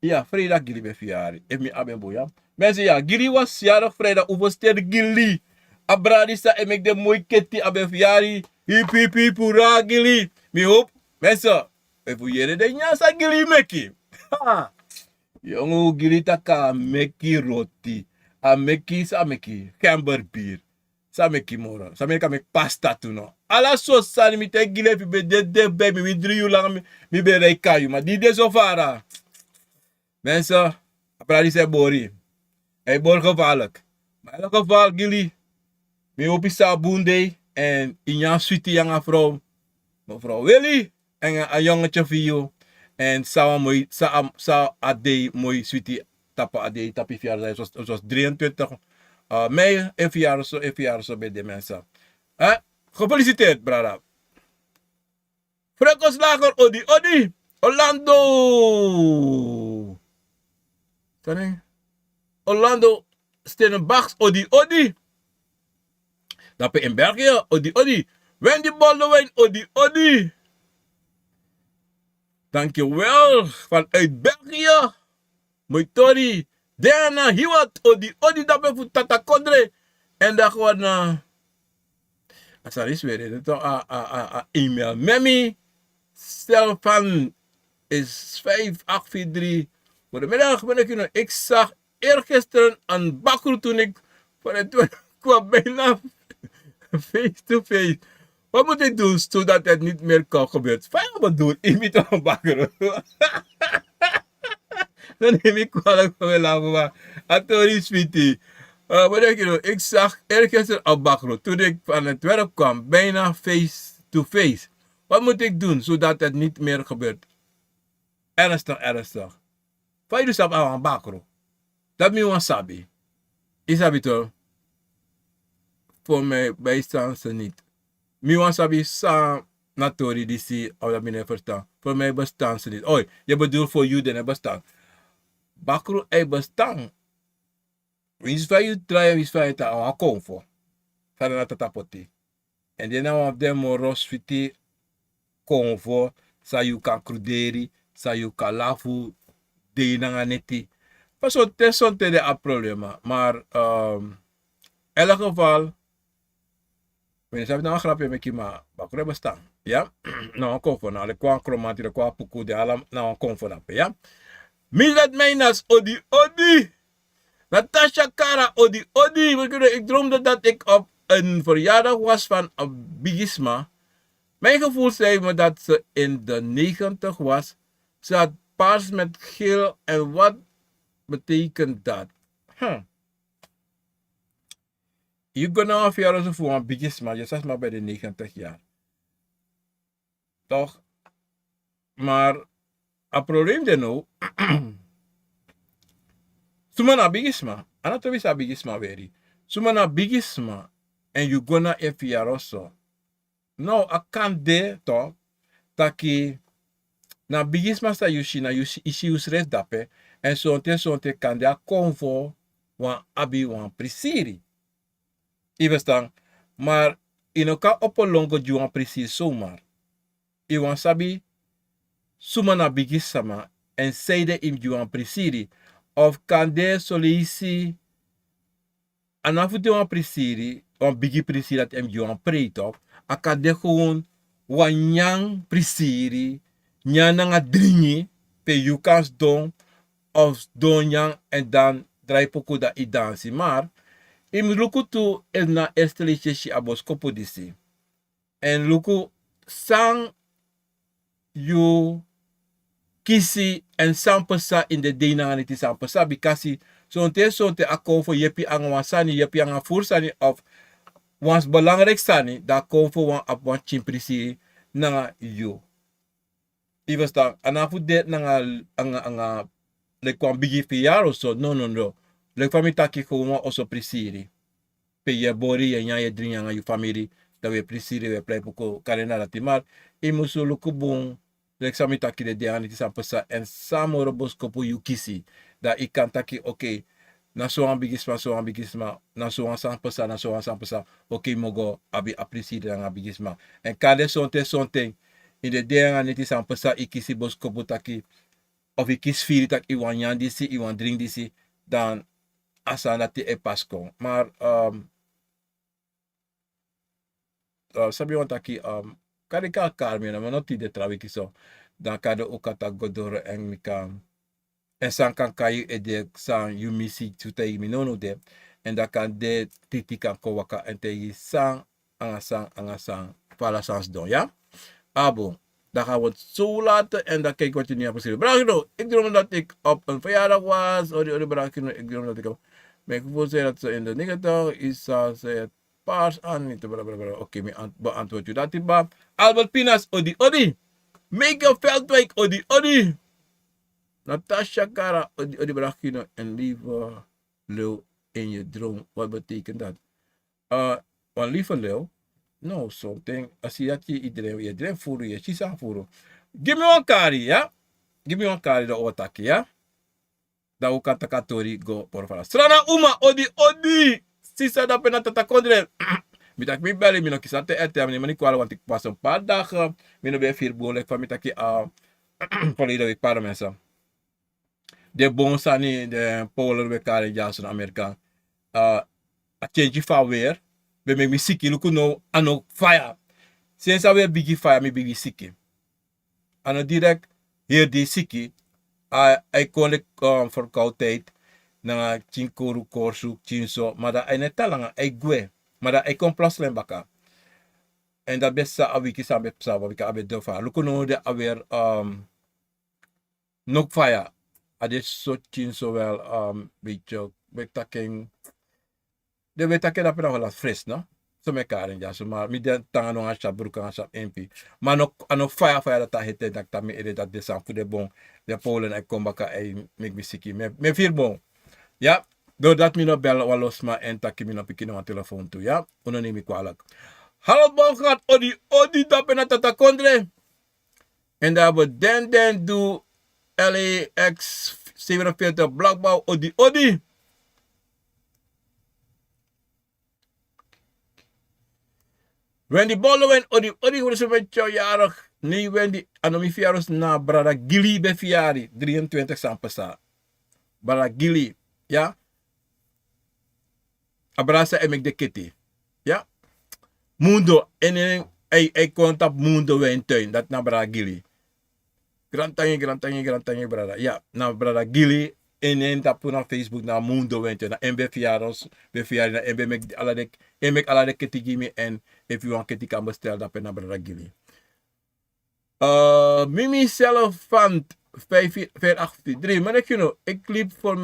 Ja, Frida gili be fiari. Ef mi abe bu ja. Mensen ja, gili was jarig Frida uvos ter gili. Abradisa en mek de mooi ketty abe fiari. Hip hip hip hoera gili. Mi hoop. Mensen. Even jere de nyasa gili meki. Ha. Jongen, gilita ka meki roti. A meki sa meki. Camber beer. Sa meki moro. Sa meki mek pasta tu no. Ala so sani mi te gile fi be de baby. Mi drie uur lang mi be rei kayu. Maar die de zo vara. Mensen. Apradi se bori. Hij bor gevaarlijk. Maar in elk geval gili. Mi hopi sa bunde. En in jan sweetie janga vrouw. Mevrouw Willy. En een jongetje voor jou. En sa mooi sa ade mooi sweetie tapa ade tapi verjaardag zoals 23 mei even jaar zo bij de mensen. Gefeliciteerd brada. Frekos lager odi Orlando. Tane. Orlando Stenenbachs odi. Dape in België odi. Wendy Baldwin odi. Dankjewel. Vanuit België. Moitori. Diana Hiwat. Odi dape voor Tata Kodre. En dan gewoon Asaris weer. Dat e-mail. Memi. Stefan is 5843. Goedemiddag. Ik zag eergisteren een bakker toen ik voor het kwam bijna face to face. Wat moet ik doen zodat het niet meer kan gebeuren? Fijn wat doen, ik moet een bakker. Dan neem ik kwalijk van mijn laven, maar Atori Sweetie. Wat denk je nou? Ik zag ergens een bakker toen ik van het werk kwam, bijna face to face. Wat moet ik doen zodat het niet meer gebeurt? Ernstig. Fijn dus op een bakker. Dat moet je sabi. Is dat toch? Voor mij bijstaan ze niet. Mi wan sabi sa natori die si of dat meneer verstaan. Voor mij bestaan ze niet. Oei, je bedoelt voor jullie en bestaan. Bakro ei bestaan. Wins van je draai, wins van je ta Boeng Akomfo. Van de tapoti. En die naam of dem moros fiti konfo. Sa you kan kruderi. Sa you kan lafu. De nanga neti. Maar zo tesonte de a problema. Maar in elk geval. Wanneer ze nou een grapje met je maar bakure bestaan, ja? Nou een konfo, nou de kwam kromati, de kwam puku, de alam, nou een konfo dat, ja? Milat Meinas, odi. Natasha Kara, odi. Ik droomde dat ik op een verjaardag was van een bigisma. Mijn gevoel zei me dat ze in de 90 was. Ze had paars met geel en wat betekent dat? Je gaat nou verjaardag voor een bigisma, je zegt maar bij de 90 jaar. Toch? Maar het probleem is nou, sumana bigisma, anato bisa bigisma veri. Sumana bigisma en you gonna e fiaroso. Nou, a kan de toch, taki na bigisma sta yushi na yushi ishi usres dape en sonte kan de a konvo wan abi wan prisiri. Je verstaan, maar in elkaar op een longo juan precies zomaar. Je wan sabi sumana bigisama en zeide in juan presiri of kan de solisi anafuti wan presiri wan bigi presiri dat em juan preetop akan de gewoon wan nyang presiri nyananga dringi pe yukas don of don yang en dan draai poku da i dansi maar im luku tu na eerste liedje si abos kopodisi. En luku sang you kisi en sampasa in de dena niti sampasa because sonte Akomfo yepi ang wasani yepi ang fursani of wans belangrijk sani da Akomfo wan ap wan chimprisi nanga you. Iwas dan anafu de nanga like wan bigi fiyaro so no. Like fami taki gewoon oso prisiri. Pe je bori en je dringa nga je familie dat we prisiri we play poko karena lati mar imusu lukubung like sami taki de deani sampasa en samo robos kopu you kisi da ikan taki okay na so ambigisma na so sampasa okay mogo abi aprisiri nga ambigisma en kade sonte in de deani ti sampasa ikisi bos kopu taki of ikis firi tak iwan yan disi iwan drink disi dan asa nati e pasko maar sabi wan taki kade ka karmi na manoti de trawi kiso dan kade ukata godoro en mikam en san kan kayu e de san you misi tutai minono de en da kan de titi kan ko waka en te san anga san pala sans don ja abo dan gaan we het zo laten en dan kijk wat je nu hebt geschreven. Brakino, ik droom dat ik op een verjaardag was. Odi Brakino, ik droom dat ik op mijn gevoel zei dat ze in de negentig is ze het paars aan niet te blablabla. Oké, beantwoord je dat ba. Albert Pinas, odi. Mega Veldwijk, odi. Natasha Kara, odi Brakino en lieve leeuw in je droom. Wat betekent dat? Een lieve leeuw. No, something. Als je dat iedereen voeren, je chisa voeren. Give me one kari, ja? Give me one kari de otaki, ja? Da u kanta katori go por favor. Strana uma, odi. Sisa da pena tata kondre. Mitak mi beli, mi no kisate ete, mi ni kwala want ik pas een paar dagen. Mi no be vier boel, ik van mitaki verleden week paar mensen. De bonsani, de polar we kari jason Amerika. A change van weer. We make me sick, look no ano fire. Sinds I weer bigi fire, me bigi sick. Ano direct hier die sick. I kon ik verkoudheid na chinkuru korsu chinso, maar dat hij net talanga I gwe, maar dat I kon plaslen baka. En dat best sa awiki sa bepsa, wika abe dofa. Look no de awer nok fire. Ade so chinso wel beetje betaking. De wetake dat pera hola fres, no? So me karen ja, so maar mi den tanga no asha bruka asha MP. Maar no ano fire dat hete dat ta me ere dat de san de bon. De Polen e kombaka e make me siki. Me feel bon. Ja, doordat mi no bel walos ma en taki mi no pikino aan telefoon toe, ja? Uno neem ik kwalijk. Hallo bongat, odi dat pena tata kondre. En daar we den do LAX 47 blokbouw, odi. Wendy Bollewen, odi hoe is het met jou jarig? Nee, Wendy, anomi fiaros na brada Gili be fiari, 23 sampasa. Brada Gili, ja? Abrasa emek de kitty, ja? Mundo, en ay kontap mundo wen tuin, dat na brada Gili. Grantangi, brada. Ja, na brada Gili, en tapu na Facebook na mundo wen tuin, na MB fiaros, be fiari, na MB mek alade kitty gimme en if you want kitty kan bestellen, dat na brada Gili. Mimi Celefant 583. Maar ik liep voor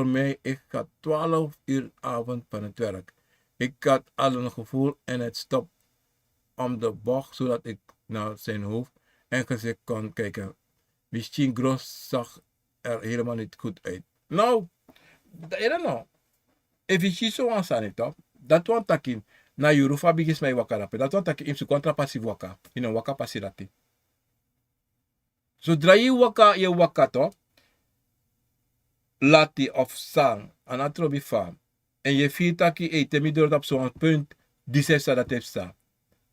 mij. Ik had 12 uur avond van het werk. Ik had al een gevoel en het stop om de bocht zodat ik naar zijn hoofd en gezicht kon kijken. Misschien Gros zag er helemaal niet goed uit. Nou, I don't know. If je zo aan staan, toch? Dat want takin. Na Europa bigis mij waka rape. Dat want takin imsu contra passief waka. Waka passirati. Zodra je waka toch? Lati of sang. Anatrobi fam. En je vier taki eten mi door op zo'n punt. Die zegt dat heeft staan.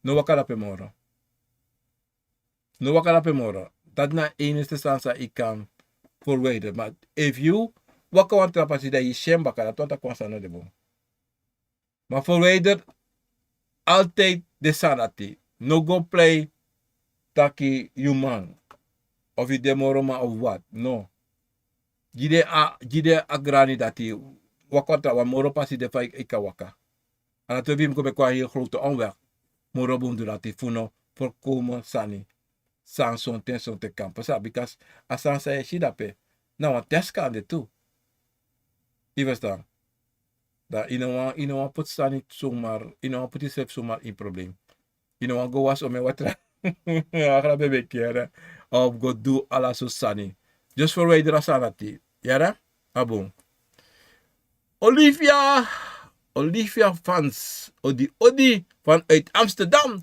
No waka rape moro. Dat na enige stanza ik kan verwijderen. Maar if you waka want trapasi dat je shem baka. Dat want takin staan de boom. Maar verwijder altijd de sanity. No go play taki human. Of je demoroma of what. No. Gide agrani dati. Wakota wa moro pasi de fa ika waka. En dat we hem komen qua hier grote omweg. Moro boom do dati funo voorkomen sani. Sans son ten son te kampen sa. Because als dan zei je dat pe. Nou, want test kan dit toe. Je verstaan? Dat ino put staan niet zomaar. Ino put jezelf zomaar in probleem. Ino go was om me wat. Ja, graag een keer. Of go do alla so sani. Just for wij er sanati. Ja, hè? Abon. Olivia fans. Odi vanuit Amsterdam.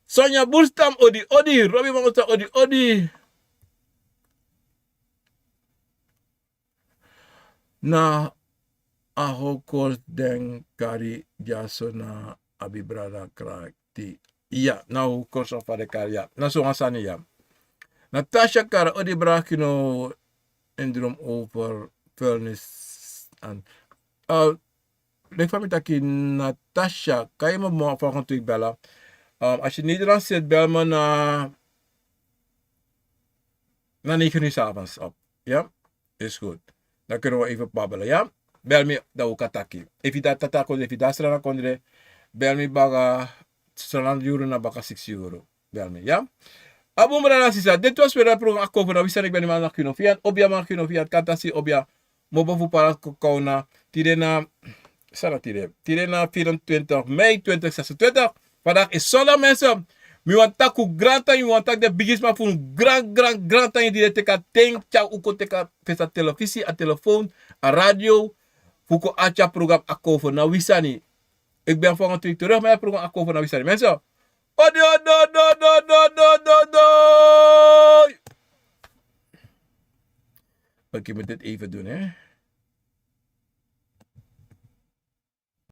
Sonja Boerstam, Odi. Robbie Mamota, Odi. Na ahokos den kari jaso na abibrada krakti. Ja, nou kos of de kari ja. Na so hasani ja. Natasha kara Odi brakino endrom over vuilnis aan. Ik van met Natasha, kan je me volgende week bellen? Als je Nederlands zit, bel me na 9 uur 's avonds op. Ja? Is goed. Dan kunnen we even babbelen, ja? Bel me dat ook taki. If je dat tatako, if je dat strana kondre, bel me baga strana euro na baga 6 euro. Bel me, ja? Abo mrana sisa, dit was weer een programma Akomfo. Nou, ik ben iemand nog kunnen via. Obja man kunnen via, kantasi obja. Mobo voor para kokona. Tirena, Tirena 24 mei 2026. Vandaag is zondag mensen. Mi want taku granta, mi want tak de biggest maar voor een grand time die teka tank, tja uko teka pesa televisie, a telefoon, a radio, fuko acha program Akomfo na wisani. Ik ben volgende week terug met het programma Akomfo na wisani. Mensen, odi. Oké, ik moet dit even doen hè.